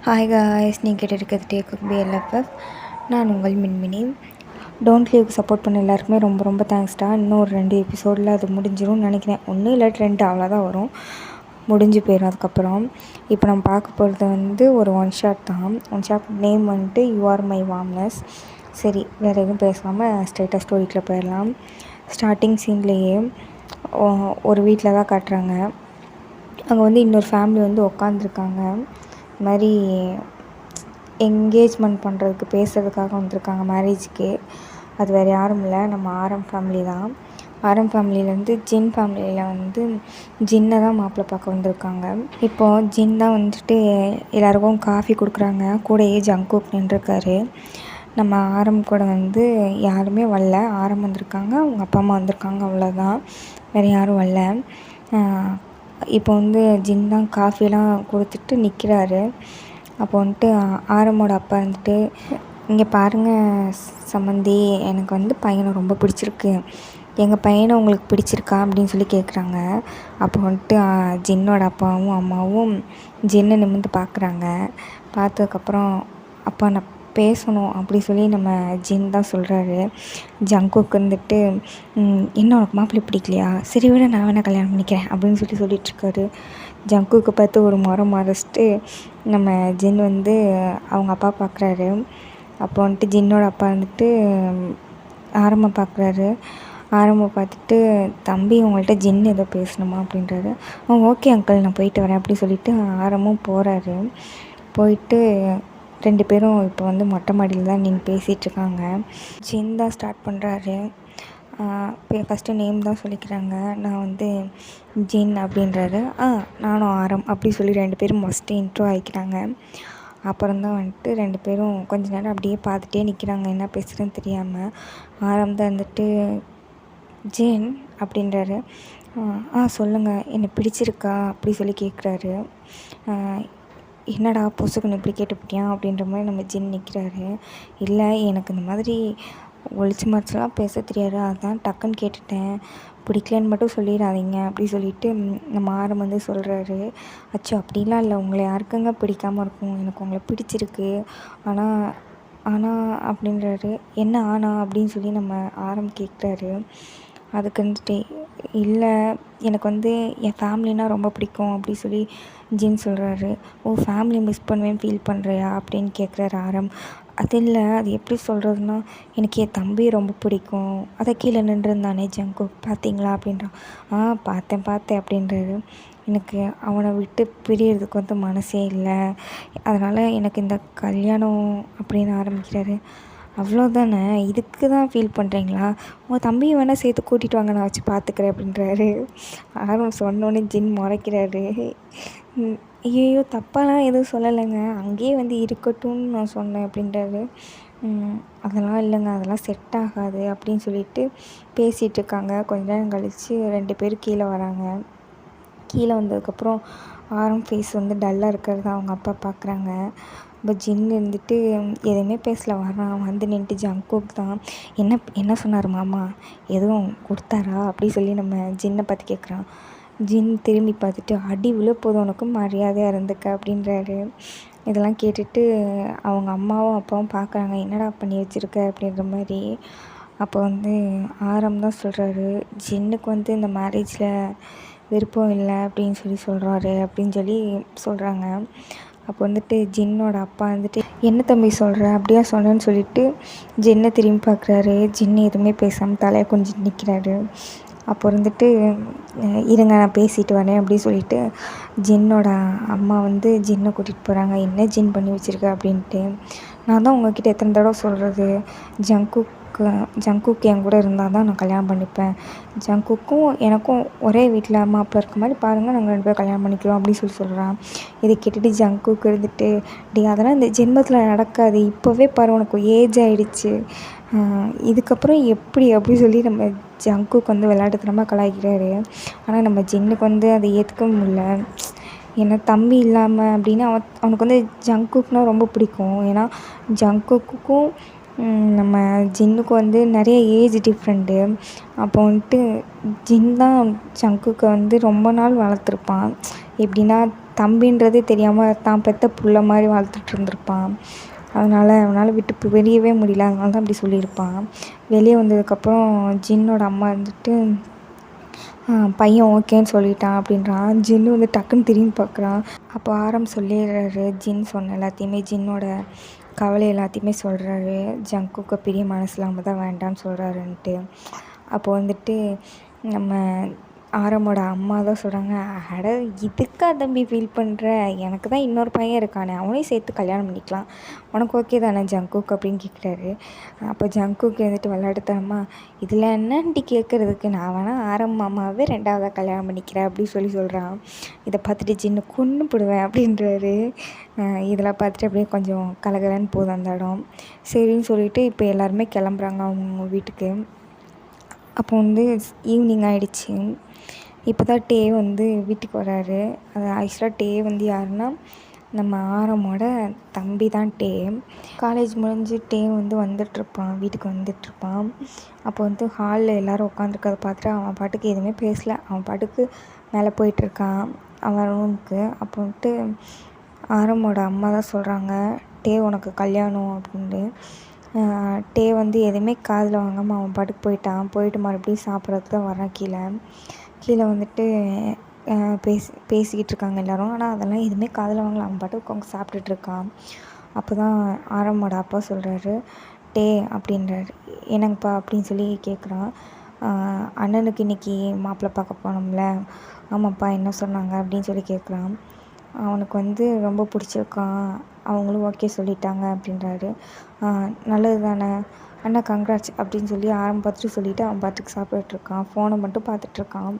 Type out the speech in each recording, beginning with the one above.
Hi guys, நீங்கள் கேட்டிருக்கிறது take பிஎல்எஃப்எஃப். நான் உங்கள் மின்மினி. டோன்ட் லீவ்க்கு சப்போர்ட் பண்ண எல்லாருக்குமே ரொம்ப ரொம்ப தேங்க்ஸ்டா. இன்னும் ஒரு 2 எபிசோடில் அது முடிஞ்சிரும்னு நினைக்கிறேன். 1 இல்லாட்டி 2 அவ்வளோதான் வரும், முடிஞ்சு போயிடும். அதுக்கப்புறம் இப்போ நம்ம பார்க்க போகிறது ஒரு ஒன் ஷாட் தான். One shot name you are my warmness. சரி, வேறு எதுவும் பேசாமல் ஸ்ட்ரைட்டாக ஸ்டோரிக்குள்ளே போயிடலாம். ஸ்டார்டிங் சீன்லேயே ஒரு வீட்டில் தான் காட்டுறாங்க. அங்கே இன்னொரு ஃபேமிலி உட்காந்துருக்காங்க. இது மாதிரி என்கேஜ்மெண்ட் பண்ணுறதுக்கு பேசுகிறதுக்காக வந்திருக்காங்க மேரேஜுக்கு. அது வேறு யாரும் இல்லை, நம்ம ஆரம் ஃபேமிலி தான். ஆரம் ஃபேமிலியிலேருந்து ஜின் ஃபேமிலியில் ஜின்னை தான் மாப்பிள்ளை பார்க்க வந்திருக்காங்க. இப்போது ஜின் தான் எல்லாருக்கும் காஃபி கொடுக்குறாங்க. கூடயே ஜங்குக் நின்றுருக்காரு. நம்ம ஆரம் கூட யாருமே வரல. ஆரம் வந்திருக்காங்க, அவங்க அப்பா அம்மா வந்திருக்காங்க, அவ்வளோதான். வேறு யாரும் வரல. இப்போ ஜின் தான் காஃபிலாம் கொடுத்துட்டு நிற்கிறாரு. அப்போ ஆரமோட அப்பா இங்கே பாருங்கள் சம்மந்தி, எனக்கு பையனை ரொம்ப பிடிச்சிருக்கு. எங்கள் பையனை உங்களுக்கு பிடிச்சிருக்கா அப்படின்னு சொல்லி கேட்குறாங்க. அப்போ ஜின்னோட அப்பாவும் அம்மாவும் ஜின்னை நிமிர்ந்து பார்க்குறாங்க. பார்த்ததுக்கப்புறம் அப்பா நான் பேசணும் அப்படி சொல்லி நம்ம ஜின் தான் சொல்கிறாரு. ஜங்குக்கு என்ன உனக்கு மாப்பிள்ளை பிடிக்கலையா? சரி விட, நான் வேணால் கல்யாணம் பண்ணிக்கிறேன் அப்படின்னு சொல்லிட்டுருக்காரு. ஜங்குக்கு பார்த்து ஒரு முறம் மறைச்சிட்டு நம்ம ஜின் அவங்க அப்பா பார்க்குறாரு. அப்போ ஜின்னோட அப்பா ஆரம்பம் பார்க்குறாரு. ஆரம்பம் பார்த்துட்டு, தம்பி உங்கள்கிட்ட ஜின் ஏதோ பேசணுமா அப்படின்றாரு. ஓகே அங்கிள், நான் போயிட்டு வரேன் அப்படி சொல்லிவிட்டு ஆரம்பம் போகிறாரு. போயிட்டு 2 பேரும் இப்போ மொட்டை மாடியில் தான் நின்று பேசிகிட்ருக்காங்க. ஜின் தான் ஸ்டார்ட் பண்ணுறாரு. ஃபஸ்ட்டு நேம் தான் சொல்லிக்கிறாங்க. நான் ஜின் அப்படின்றாரு. நானும் ஆரம் அப்படி சொல்லி 2 பேரும் ஃபஸ்ட்டு இன்ட்ரோ ஆகிக்கிறாங்க. அப்புறம்தான் 2 பேரும் கொஞ்ச நேரம் அப்படியே பார்த்துட்டே நிற்கிறாங்க, என்ன பேசுகிறேன்னு தெரியாமல். ஆரம் தான் ஜின் அப்படின்றாரு. சொல்லுங்கள், என்னை பிடிச்சிருக்கா அப்படி சொல்லி கேட்குறாரு. என்னடா பொசுக்குன்னு இப்படி கேட்டுப்பிட்டியா அப்படின்ற மாதிரி நம்ம ஜின் நிற்கிறாரு. இல்லை, எனக்கு இந்த மாதிரி ஒளிச்சு மறைச்சலாம் பேச தெரியாது, அதான் டக்குன்னு கேட்டுட்டேன், பிடிக்கலன்னு மட்டும் சொல்லிடாதீங்க அப்படி சொல்லிட்டு நம்ம ஆரம் சொல்கிறாரு. அச்சோ அப்படிலாம் இல்லை, உங்களை யாருக்குங்க பிடிக்காமல் இருக்கும், எனக்கு உங்களை பிடிச்சிருக்கு. ஆனால் அப்படின்றாரு. என்ன ஆனா அப்படின்னு சொல்லி நம்ம ஆரம் கேட்குறாரு. அதுக்கு இல்லை, எனக்கு என் ஃபேமிலினா ரொம்ப பிடிக்கும் அப்படி சொல்லி ஜின் சொல்கிறாரு. ஃபேமிலி மிஸ் பண்ணுவேன்னு ஃபீல் பண்ணுறியா அப்படின்னு கேட்குறாரு ஆரம். அது இல்லை, அது எப்படி சொல்கிறதுனா, எனக்கு என் தம்பி ரொம்ப பிடிக்கும், அதை கீழே நின்றுருந்தானே ஜங்குக், பார்த்தீங்களா அப்படின்றான். பார்த்தேன் அப்படின்றாரு. எனக்கு அவனை விட்டு பிரியறதுக்கு மனசே இல்லை, அதனால் எனக்கு இந்த கல்யாணம் அப்படின்னு ஆரம்பிக்கிறாரு. அவ்வளோதானே, இதுக்கு தான் ஃபீல் பண்ணுறீங்களா? உங்கள் தம்பியை வேணால் சேர்த்து கூட்டிகிட்டு வாங்க, நான் வச்சு பார்த்துக்கிறேன் அப்படின்றாரு. ஆரம் சொன்னோன்னே ஜின் முறைக்கிறாரு. ஐயோ, தப்பாலாம் எதுவும் சொல்லலைங்க, அங்கேயே இருக்கட்டும்னு நான் சொன்னேன் அப்படின்றாரு. அதெல்லாம் இல்லைங்க, அதெல்லாம் செட் ஆகாது அப்படின்னு சொல்லிட்டு பேசிகிட்ருக்காங்க. கொஞ்ச நேரம் கழித்து 2 பேர் கீழே வராங்க. கீழே வந்ததுக்கப்புறம் ஆரம் ஃபேஸ் டல்லாக இருக்கிறத அவங்க அப்பா பார்க்குறாங்க. இப்போ ஜின் எதுவுமே பேசல, வரான். நின்றுட்டு ஜங்குக் தான் என்ன சொன்னார் மாமா, எதுவும் கொடுத்தாரா அப்படி சொல்லி நம்ம ஜின்னை பார்த்து கேட்குறான். ஜின் திரும்பி பார்த்துட்டு, அடி விழ போதும், உனக்கு மரியாதையாக இருந்துக்க அப்படின்றாரு. இதெல்லாம் கேட்டுட்டு அவங்க அம்மாவும் அப்பாவும் பார்க்குறாங்க, என்னடா பண்ணி வச்சுருக்க அப்படின்ற மாதிரி. அப்போ ஆரம் தான் சொல்கிறாரு, ஜின்னுக்கு இந்த மேரேஜில் விருப்பம் இல்லை அப்படின்னு சொல்கிறாரு அப்படின்னு சொல்கிறாங்க. அப்போ ஜின்னோட அப்பா என்ன தம்பி சொல்கிற, அப்படியா சொன்னேன்னு சொல்லிட்டு ஜின்னை திரும்பி பார்க்குறாரு. ஜின்னு எதுவுமே பேசாமல் தலையை கொஞ்சம் நிற்கிறாரு. அப்போ இருங்க நான் பேசிட்டு வரேன் அப்படின்னு சொல்லிட்டு ஜின்னோட அம்மா ஜின்னை கூட்டிகிட்டு போகிறாங்க. என்ன ஜின் பண்ணி வச்சுருக்க அப்படின்ட்டு. நான் தான் உங்ககிட்ட எத்தனை தடவை சொல்கிறது, ஜங்குக் என் கூட இருந்தால் தான் நான் கல்யாணம் பண்ணிப்பேன், ஜங்குக்கும் எனக்கும் ஒரே வீட்டில் மாப்பிள்ளை இருக்க மாதிரி பாருங்கள், நாங்கள் 2 பேரும் கல்யாணம் பண்ணிக்கிறோம் அப்படின்னு சொல்கிறான். இதை கேட்டுட்டு ஜங்குக் அதெல்லாம் இந்த ஜென்மத்தில் நடக்காது, இப்போவே பாரு உனக்கு ஏஜ் ஆகிடுச்சு, இதுக்கப்புறம் எப்படி அப்படி சொல்லி நம்ம ஜங்குக் விளையாட்டுத்தனமாக கலாய்க்கிறாரு. ஆனால் நம்ம ஜின்னுக்கு அதை ஏற்றுக்க முடியல. ஏன்னா தம்பி இல்லாமல் அப்படின்னு அவனுக்கு ஜங்குக்னால் ரொம்ப பிடிக்கும். ஏன்னா ஜங்குக்கும் நம்ம ஜின்னுக்கு நிறைய ஏஜ் டிஃப்ரெண்ட்டு. அப்போ ஜின் தான் ஜங்குக்கை ரொம்ப நாள் வளர்த்துருப்பான். எப்படின்னா தம்பின்றதே தெரியாமல் தான் பெத்த புள்ள மாதிரி வளர்த்துட்டு இருந்திருப்பான். அதனால் அவனால் விட்டு வெளியவே முடியல. அதனால தான் அப்படி சொல்லியிருப்பான். வெளியே வந்ததுக்கப்புறம் ஜின்னோட அம்மா வந்துட்டு பையன் ஓகேன்னு சொல்லிட்டான் அப்படின்றான். ஜின்னு வந்து டக்குன்னு திரும்பி பார்க்குறான். அப்போ ஆரம் சொல்லிடுறாரு, ஜின் சொன்ன எல்லாத்தையுமே, ஜின்னோட கவலை எல்லாத்தையுமே சொல்கிறாரு. ஜங்குக்கு பெரிய மனசு இல்லாமல் தான் வேண்டான்னு சொல்கிறாருன்ட்டு. அப்போ வந்துட்டு நம்ம ஆரமோட அம்மா தான் சொல்கிறாங்க, அட இதுக்கா தம்பி ஃபீல் பண்ணுற, எனக்கு தான் இன்னொரு பையன் இருக்கானே, அவனையும் சேர்த்து கல்யாணம் பண்ணிக்கலாம், உனக்கு ஓகே தானே ஜங்குக் அப்படின்னு கேட்குறாரு. அப்போ ஜங்குக்கு வந்துட்டு விளையாட்டுத்தனமா, இதில் என்னன்ட்டு கேட்குறதுக்கு, நான் வேணால் ஆரம் மாமாவே 2ஆவதாக கல்யாணம் பண்ணிக்கிறேன் அப்படின்னு சொல்கிறான். இதை பார்த்துட்டு ஜின்னு கொன்று போடுவேன் அப்படின்றாரு. இதெல்லாம் பார்த்துட்டு அப்படியே கொஞ்சம் கலகலன்னு போதும் அந்த இடம். சரின்னு சொல்லிவிட்டு இப்போ எல்லாருமே கிளம்புறாங்க அவங்க வீட்டுக்கு. அப்போ வந்து ஈவினிங் ஆகிடுச்சு. இப்போ தான் டே வந்து வீட்டுக்கு வராரு. அது ஆக்சுவலாக டே வந்து யாருன்னா நம்ம ஆரமோட தம்பி தான் டே. காலேஜ் முடிஞ்சு டே வந்து வந்துட்டுருப்பான், வீட்டுக்கு வந்துட்டுருப்பான். அப்போ வந்து ஹாலில் எல்லோரும் உட்காந்துருக்கதை பார்த்துட்டு அவன் பாட்டுக்கு எதுவுமே பேசலை. அவன் பாட்டுக்கு மேலே போயிட்டுருக்கான் அவன் ரூமுக்கு. அப்போ வந்துட்டு ஆரமோட அம்மா தான் சொல்கிறாங்க, டே உனக்கு கல்யாணம் அப்படின்ட்டு. டே வந்து எதுவுமே காதில் வாங்காமல் அவன் பாட்டுக்கு போயிட்டு மறுபடியும் சாப்பிட்றதுக்கு தான் வரான் கீழே வந்துட்டு பேசிக்கிட்டு இருக்காங்க எல்லோரும். ஆனால் அதெல்லாம் எதுவுமே காதில் வாங்கல, அவன் பாட்டுக்கு அவங்க சாப்பிட்டுட்ருக்கான். அப்போ தான் ஆரமோட அப்பா சொல்கிறாரு, டே அப்படின்றாரு. என்னங்கப்பா அப்படின்னு சொல்லி கேட்குறான். அண்ணனுக்கு இன்றைக்கி மாப்பிள்ளை பார்க்க போனோம்ல, ஆமாப்பா என்ன சொன்னாங்க அப்படின்னு சொல்லி கேட்குறான். அவனுக்கு வந்து ரொம்ப பிடிச்சிருக்கான், அவங்களும் ஓகே சொல்லிட்டாங்க அப்படின்றாரு. நல்லது தானே அண்ணா, கங்க்ராட்ஸ் அப்படின்னு சொல்லி பார்த்துட்டு சொல்லிவிட்டு அவன் பாட்டுக்கு சாப்பிட்டுட்ருக்கான். ஃபோனை மட்டும் பார்த்துட்ருக்கான்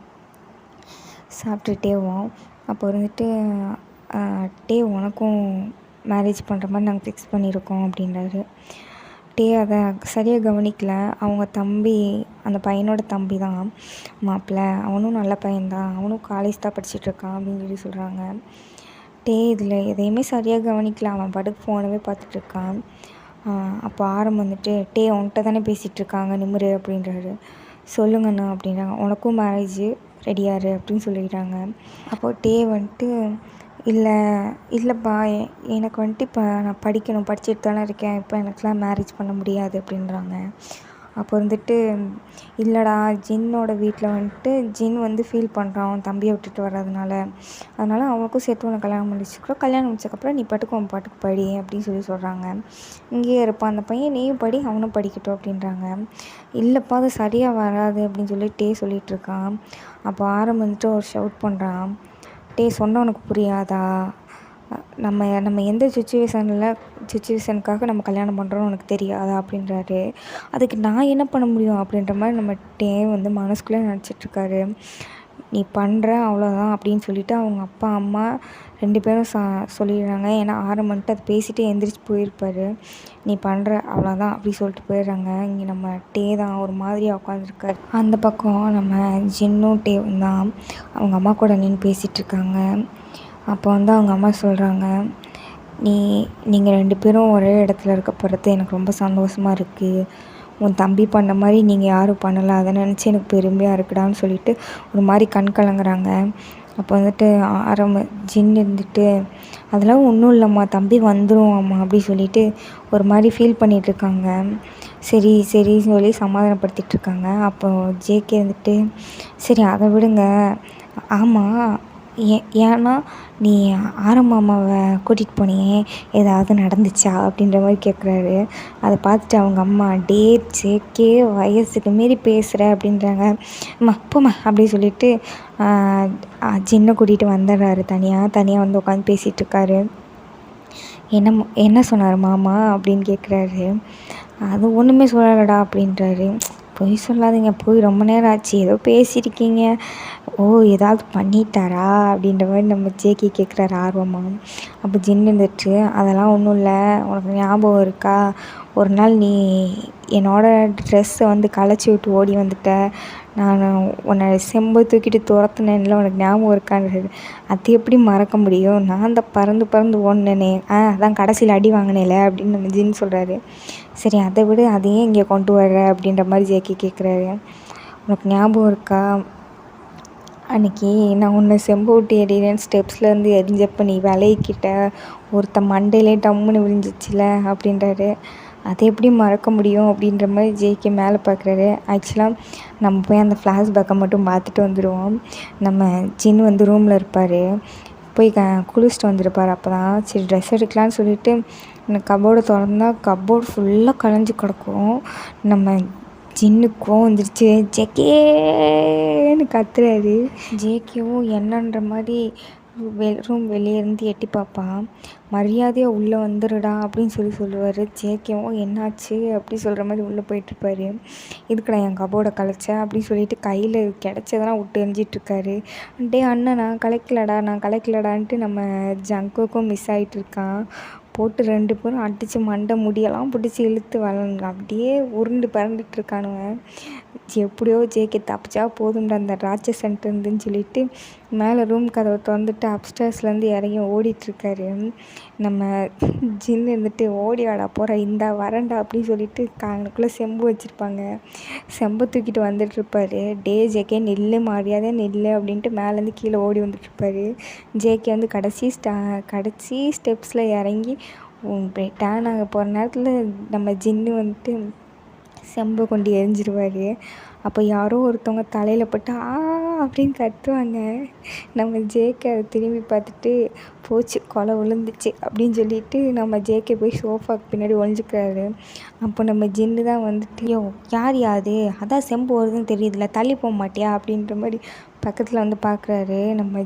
சாப்பிட்டுட்டேவும். அப்போ வந்துட்டு டே உனக்கும் மேரேஜ் பண்ணுற மாதிரி நாங்கள் ஃபிக்ஸ் பண்ணியிருக்கோம் அப்படின்றாரு. டே அதை சரியாக கவனிக்கல. அவங்க தம்பி, அந்த பையனோட தம்பி தான் மாப்பிள்ளை, அவனும் நல்ல பையன்தான், அவனும் காலேஜ் தான் படிச்சிட்ருக்கான் அப்படின்னு சொல்லி சொல்கிறாங்க. டே இதில் எதையுமே சரியாக கவனிக்கல, அவன் பாட்டுக்கு ஃபோனவே பார்த்துட்ருக்கான். அப்போ ஆரம் வந்துட்டு, டே உன்கிட்ட தானே பேசிகிட்ருக்காங்க, நிமிரு அப்படின்றாரு. சொல்லுங்கண்ணா அப்படின்றாங்க. உனக்கும் மேரேஜ் ரெடியாரு அப்படின்னு சொல்லிடுறாங்க. அப்போது டே வந்துட்டு, இல்லைப்பா எனக்கு வந்துட்டு இப்போ நான் படிச்சுட்டு தானே இருக்கேன், இப்போ எனக்குலாம் மேரேஜ் பண்ண முடியாது அப்படின்றாங்க. அப்போ வந்துட்டு, இல்லைடா ஜின்னோட வீட்டில் வந்துட்டு ஜின் வந்து ஃபீல் பண்ணுறான் அவன் தம்பியை விட்டுட்டு வர்றதுனால, அதனால் அவனுக்கும் சேர்த்து உனக்கு கல்யாணம் முடிச்சுக்கிறோம், கல்யாணம் முடிச்சக்கப்புறம் நீ பாட்டுக்கு அவன் பாட்டுக்கு படி அப்படின்னு சொல்கிறாங்க. இங்கேயே இருப்பான் அந்த பையன், நீயும் படி அவனும் படிக்கட்டும் அப்படின்றாங்க. இல்லைப்பா அது சரியாக வராது அப்படின்னு சொல்லி டே சொல்லிகிட்ருக்கான். அப்போ ஆரம் வந்துட்டு ஒரு ஷவுட் பண்ணுறான், டே சொன்னவனுக்கு புரியாதா, நம்ம எந்த சுச்சுவேஷனுக்காக நம்ம கல்யாணம் பண்ணுறோன்னு உனக்கு தெரியாதா அப்படின்றாரு. அதுக்கு நான் என்ன பண்ண முடியும் அப்படின்ற மாதிரி நம்ம டே வந்து மனசுக்குள்ளே நினச்சிட்ருக்காரு. நீ பண்ணுற அவ்வளோதான் அப்படின்னு சொல்லிவிட்டு அவங்க அப்பா அம்மா 2 பேரும் சொல்லிடுறாங்க. ஏன்னா ஆரம்பிட்டு அது பேசிகிட்டே எந்திரிச்சு போயிருப்பார். நீ பண்ணுற அவ்வளோதான் அப்படி சொல்லிட்டு போயிடுறாங்க. இங்கே நம்ம டே தான் ஒரு மாதிரியாக உட்காந்துருக்காரு. அந்த பக்கம் நம்ம ஜின்னும் டேவும் தான் அவங்க அம்மா கூட நின்று பேசிகிட்ருக்காங்க. அப்போ வந்து அவங்க அம்மா சொல்கிறாங்க, நீங்கள் 2 பேரும் ஒரே இடத்துல இருக்க போகிறது எனக்கு ரொம்ப சந்தோஷமாக இருக்குது. உன் தம்பி பண்ண மாதிரி நீங்கள் யாரும் பண்ணலை, அதை நினச்சி எனக்கு பெருமையாக இருக்குடான்னு சொல்லிட்டு ஒரு மாதிரி கண் கலங்குறாங்க. அப்போ வந்துட்டு ஜின் இருந்துட்டு, அதெல்லாம் ஒன்றும் இல்லைம்மா, தம்பி வந்துடுவாம்மா அப்படி சொல்லிட்டு ஒரு மாதிரி ஃபீல் பண்ணிகிட்ருக்காங்க. சரின்னு சொல்லி சமாதானப்படுத்திகிட்ருக்காங்க. அப்போ ஜேகே இருந்துட்டு, சரி அதை விடுங்க, ஆமாம் ஏன்னா நீ மாமாவை கூட்டிகிட்டு போனியே ஏதாவது நடந்துச்சா அப்படின்ற மாதிரி கேட்குறாரு. அதை பார்த்துட்டு அவங்க அம்மா, டே ஜேகே வயசுக்கு மீறி பேசுகிற அப்படின்றாங்க. போம்மா அப்படின்னு சொல்லிட்டு ஜின்னை கூட்டிகிட்டு வந்துடுறாரு. தனியாக வந்து உட்காந்து பேசிகிட்ருக்காரு. என்ன சொன்னார் மாமா அப்படின்னு கேட்குறாரு. அது ஒன்றுமே சொல்லலடா அப்படின்றாரு. பொய் சொல்லாதீங்க, போய் ரொம்ப நேரம் ஆச்சு, ஏதோ பேசியிருக்கீங்க, ஏதாவது பண்ணிட்டாரா அப்படின்ற மாதிரி நம்ம ஜேகே கேட்குறாரு ஆர்வமாக. அப்போ ஜின் இருந்துட்டு, அதெல்லாம் ஒன்றும் இல்லை, உனக்கு ஞாபகம் இருக்கா, ஒரு நாள் நீ என்னோடய ட்ரெஸ்ஸை வந்து களைச்சி விட்டு ஓடி வந்துட்ட, நான் உன்னை செம்பு தூக்கிட்டு துரத்துனேன்ல, உனக்கு ஞாபகம் இருக்கான்றது, அது எப்படி மறக்க முடியும், நான் தான் பறந்து ஓடினேனே, அதான் கடைசியில் அடி வாங்கினேல அப்படின்னு நம்ம ஜின் சொல்கிறாரு. சரி அதை விட அதையே இங்கே கொண்டு வர்ற அப்படின்ற மாதிரி ஜேகே கேட்குறாரு. உனக்கு ஞாபகம் இருக்கா, அன்றைக்கி நான் உன்னை செம்பு விட்டு எறிகிறேன் ஸ்டெப்ஸ்லேருந்து எரிஞ்சப்போ நீ விலகிக்கிட்ட ஒருத்த மண்டையிலே டம்முன்னு விழுந்துச்சுல அப்படின்றாரு. அதை எப்படி மறக்க முடியும் அப்படின்ற மாதிரி ஜேகே மேலே பார்க்குறாரு. ஆக்சுவலாக நம்ம போய் அந்த ஃப்ளாஷ்பேக்கை மட்டும் பார்த்துட்டு வந்துடுவோம். நம்ம ஜின் வந்து ரூமில் இருப்பார். போய் குளிச்சுட்டு வந்திருப்பார். அப்போ தான் சரி ட்ரெஸ் எடுக்கலான்னு சொல்லிட்டு இந்த கபோர்டை திறந்தா கபோர்டு ஃபுல்லாக கலைஞ்சி கிடக்கும். நம்ம ஜின்னுக்கும் வந்துருச்சு. ஜேகேன்னு கத்துறாரு. ஜேகேவும் என்னன்ற மாதிரி ரூம் வெளியே இருந்து எட்டி பார்ப்பான். மரியாதையாக உள்ளே வந்துடுடா அப்படின்னு சொல்லுவார். ஜேகேவும் என்னாச்சு அப்படி சொல்கிற மாதிரி உள்ளே போயிட்டுருப்பாரு. இதுக்கடா என் கபோர்டை கலைச்சேன் அப்படின்னு சொல்லிட்டு கையில் கிடச்சதெல்லாம் விட்டு எரிஞ்சிட்ருக்காரு. டே அண்ணன் நான் கலைக்கலடான்ட்டு நம்ம ஜங்குக்கும் மிஸ் ஆகிட்டுருக்கான். போட்டு 2 பேரும் அடித்து மண்டை முடியெல்லாம் பிடிச்சி இழுத்து அப்படியே உருண்டு பறந்துட்டுருக்கானுங்க. எப்படியோ ஜேகே தப்பிச்சா போதும்டா அந்த ராட்சசன்ட்டுருந்துன்னு சொல்லிட்டு மேலே ரூம் கதவை திறந்துட்டு அப்ஸ்டேர்ஸ்லேருந்து இறங்கி ஓடிட்டுருக்காரு. நம்ம ஜின் இருந்துட்டு ஓடி வாடா போகிற இந்தா வரண்டா அப்படின்னு சொல்லிட்டு அவனுக்குள்ளே செம்பு வச்சுருப்பாங்க. செம்பை தூக்கிட்டு வந்துட்டுருப்பாரு. டே ஜேகே நில்லு மரியாதையாக நில்லு அப்படின்ட்டு மேலேருந்து கீழே ஓடி வந்துட்டுருப்பாரு. ஜேகே வந்து கடைசி ஸ்டெப்ஸில் இறங்கி டேன் ஆக போகிற நேரத்தில் நம்ம ஜின்னு வந்துட்டு செம்பை கொண்டு எரிஞ்சிருவார். அப்போ யாரோ ஒருத்தவங்க தலையில் பட்டு அப்படின்னு கத்துவாங்க. நம்ம ஜேகே அதை திரும்பி பார்த்துட்டு போச்சு கொலை விழுந்துச்சு அப்படின்னு சொல்லிட்டு நம்ம ஜேகே போய் சோஃபாவுக்கு பின்னாடி ஒழிஞ்சிக்கிறாரு. அப்போ நம்ம ஜின்னு தான் வந்துட்டு யார் அதான் செம்பு வருதுன்னு தெரியுதுல தள்ளி போக மாட்டியா அப்படின்ற மாதிரி பக்கத்தில் வந்து பார்க்குறாரு. நம்ம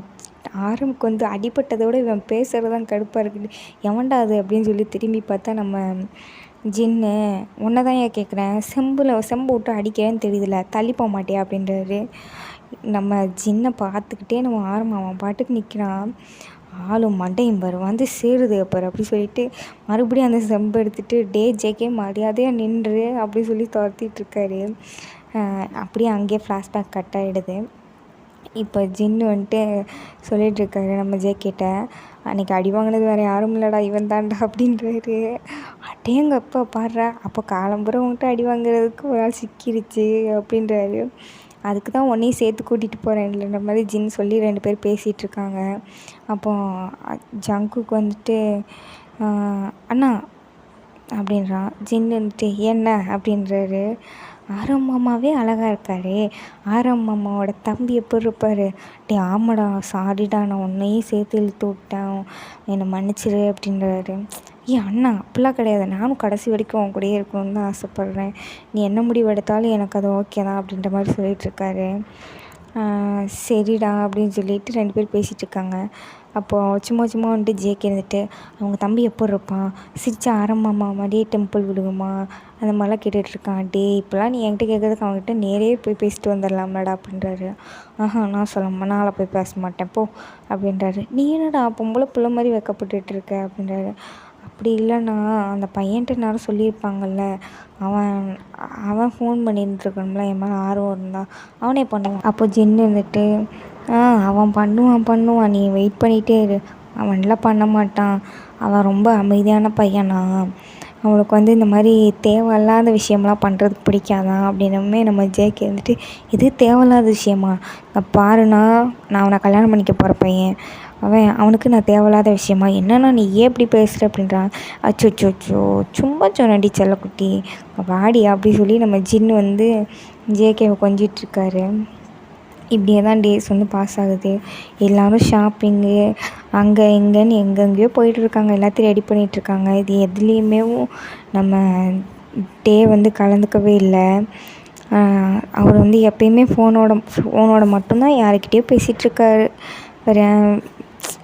ஆரம்புக்கு வந்து அடிபட்டதோடு இவன் பேசுகிறது தான் கடுப்பாக இருக்குது. எவன்டா அது அப்படின்னு சொல்லி திரும்பி பார்த்தா நம்ம ஜின்னு உன்னை தான் கேட்குறேன் செம்பு விட்டு அடிக்கிறேன்னு தெரியுதுல தள்ளி போக மாட்டியா அப்படின்றாரு. நம்ம ஜின்னை பார்த்துக்கிட்டே நம்ம அவன் பாட்டுக்கு நிற்கிறான். ஆளும் மண்டையும் பாரு வந்து சேருது அப்பாரு அப்படி சொல்லிட்டு மறுபடியும் அந்த செம்பு எடுத்துகிட்டு டே ஜேகே மரியாதையாக நின்று அப்படி சொல்லி துரத்திட்டுருக்காரு. அப்படியே அங்கேயே ஃப்ளாஷ்பேக் கட் ஆகிடுது. இப்போ ஜின்னு வந்துட்டு சொல்லிகிட்ருக்காரு நம்ம ஜேகேட்ட அன்றைக்கி அடி வாங்கினது வேறு யாரும் இல்லைடா இவன் தான்டா அப்படின்றாரு. அடேங்கப்பா பாடுறா அப்போ காலம்புரை உங்கள்கிட்ட அடி வாங்குறதுக்கு ஒரு ஆள் சிக்கிருச்சு அப்படின்றாரு. அதுக்கு தான் உன்னையும் சேர்த்து கூட்டிகிட்டு போகிறேன் இல்லைன்ற மாதிரி ஜின் சொல்லி 2 பேர் பேசிகிட்ருக்காங்க. அப்போ ஜங்குக்கு வந்துட்டு அண்ணா அப்படின்றான். ஜின் வந்துட்டு என்ன அப்படின்றாரு. ஆரம் மாமாவே அழகாக இருக்காரே ஆரம் மாமாவோட தம்பி எப்படி இருப்பார்? டே ஆமாடா சாரிடா நான் உன்னையும் சேர்த்து இழுத்து விட்டேன் என்னை மன்னிச்சிரு அப்படின்றாரு. அண்ணா அப்படிலாம் கிடையாது நானும் கடைசி வரைக்கும் உன் கூடயே இருக்கணும்னு தான் ஆசைப்பட்றேன். நீ என்ன முடிவு எடுத்தாலும் எனக்கு அது ஓகே தான் அப்படின்ற மாதிரி சொல்லிகிட்ருக்காரு. சரிடா அப்படின்னு சொல்லிட்டு 2 பேர் பேசிகிட்ருக்காங்க. அப்போது சும்மா வந்துட்டு ஜேகே இருந்துட்டு அவங்க தம்பி எப்போ இருப்பான் சிரிச்சா ஆரம்பமா மாதிரியே டெம்பிள் விடுவோமா அந்த மாதிரிலாம் கேட்டுட்ருக்கான். டே இப்போலாம் நீ என்கிட்ட கேட்குறதுக்கு அவங்ககிட்ட நேரே போய் பேசிட்டு வந்துடலாம்லடா அப்படின்றாரு. நான் சொல்ல நாளை போய் பேச மாட்டேன் போ அப்படின்றாரு. நீ என்னடா பொம்பளை பிள்ளை மாதிரி வைக்கப்பட்டுட்டு இருக்க அப்படின்றாரு. அப்படி இல்லைண்ணா அந்த பையன்ட்டு நேரம் சொல்லியிருப்பாங்கல்ல அவன் ஃபோன் பண்ணிட்டுருக்கணும்ல என் மேலே ஆர்வம் இருந்தால் அவனே பண்ணுவான். அப்போ ஜின்னு இருந்துட்டு அவன் பண்ணுவான் நீ வெயிட் பண்ணிகிட்டே இரு அவன்லாம் பண்ண மாட்டான் அவன் ரொம்ப அமைதியான பையனா அவனுக்கு வந்து இந்த மாதிரி தேவையில்லாத விஷயம்லாம் பண்ணுறதுக்கு பிடிக்காதான் அப்படின்னமே நம்ம ஜேகே வந்துட்டு இது தேவையில்லாத விஷயமா பாருண்ணா நான் அவனை கல்யாணம் பண்ணிக்க போகிற பையன் அவனுக்கு நான் தேவையில்லாத விஷயமா என்னன்னா நீ ஏன் இப்படி பேசுகிற அப்படின்றான். அச்சோச்சோ சும்மா சொன்னடி செல்லக்குட்டி வாடி அப்படி சொல்லி நம்ம ஜின்னு வந்து ஜேகேவை கொஞ்சிட்ருக்காரு. இப்படியே தான் டேஸ் வந்து பாஸ் ஆகுது. எல்லோரும் ஷாப்பிங்கு அங்கே இங்கேன்னு எங்கெங்கேயோ போயிட்டுருக்காங்க எல்லாத்தையும் ரெடி பண்ணிகிட்ருக்காங்க. இது எதுலேயுமே நம்ம டே வந்து கலந்துக்கவே இல்லை. அவர் வந்து எப்பயுமே ஃபோனோட மட்டும்தான் யாருக்கிட்டேயோ பேசிகிட்ருக்காரு. வேறு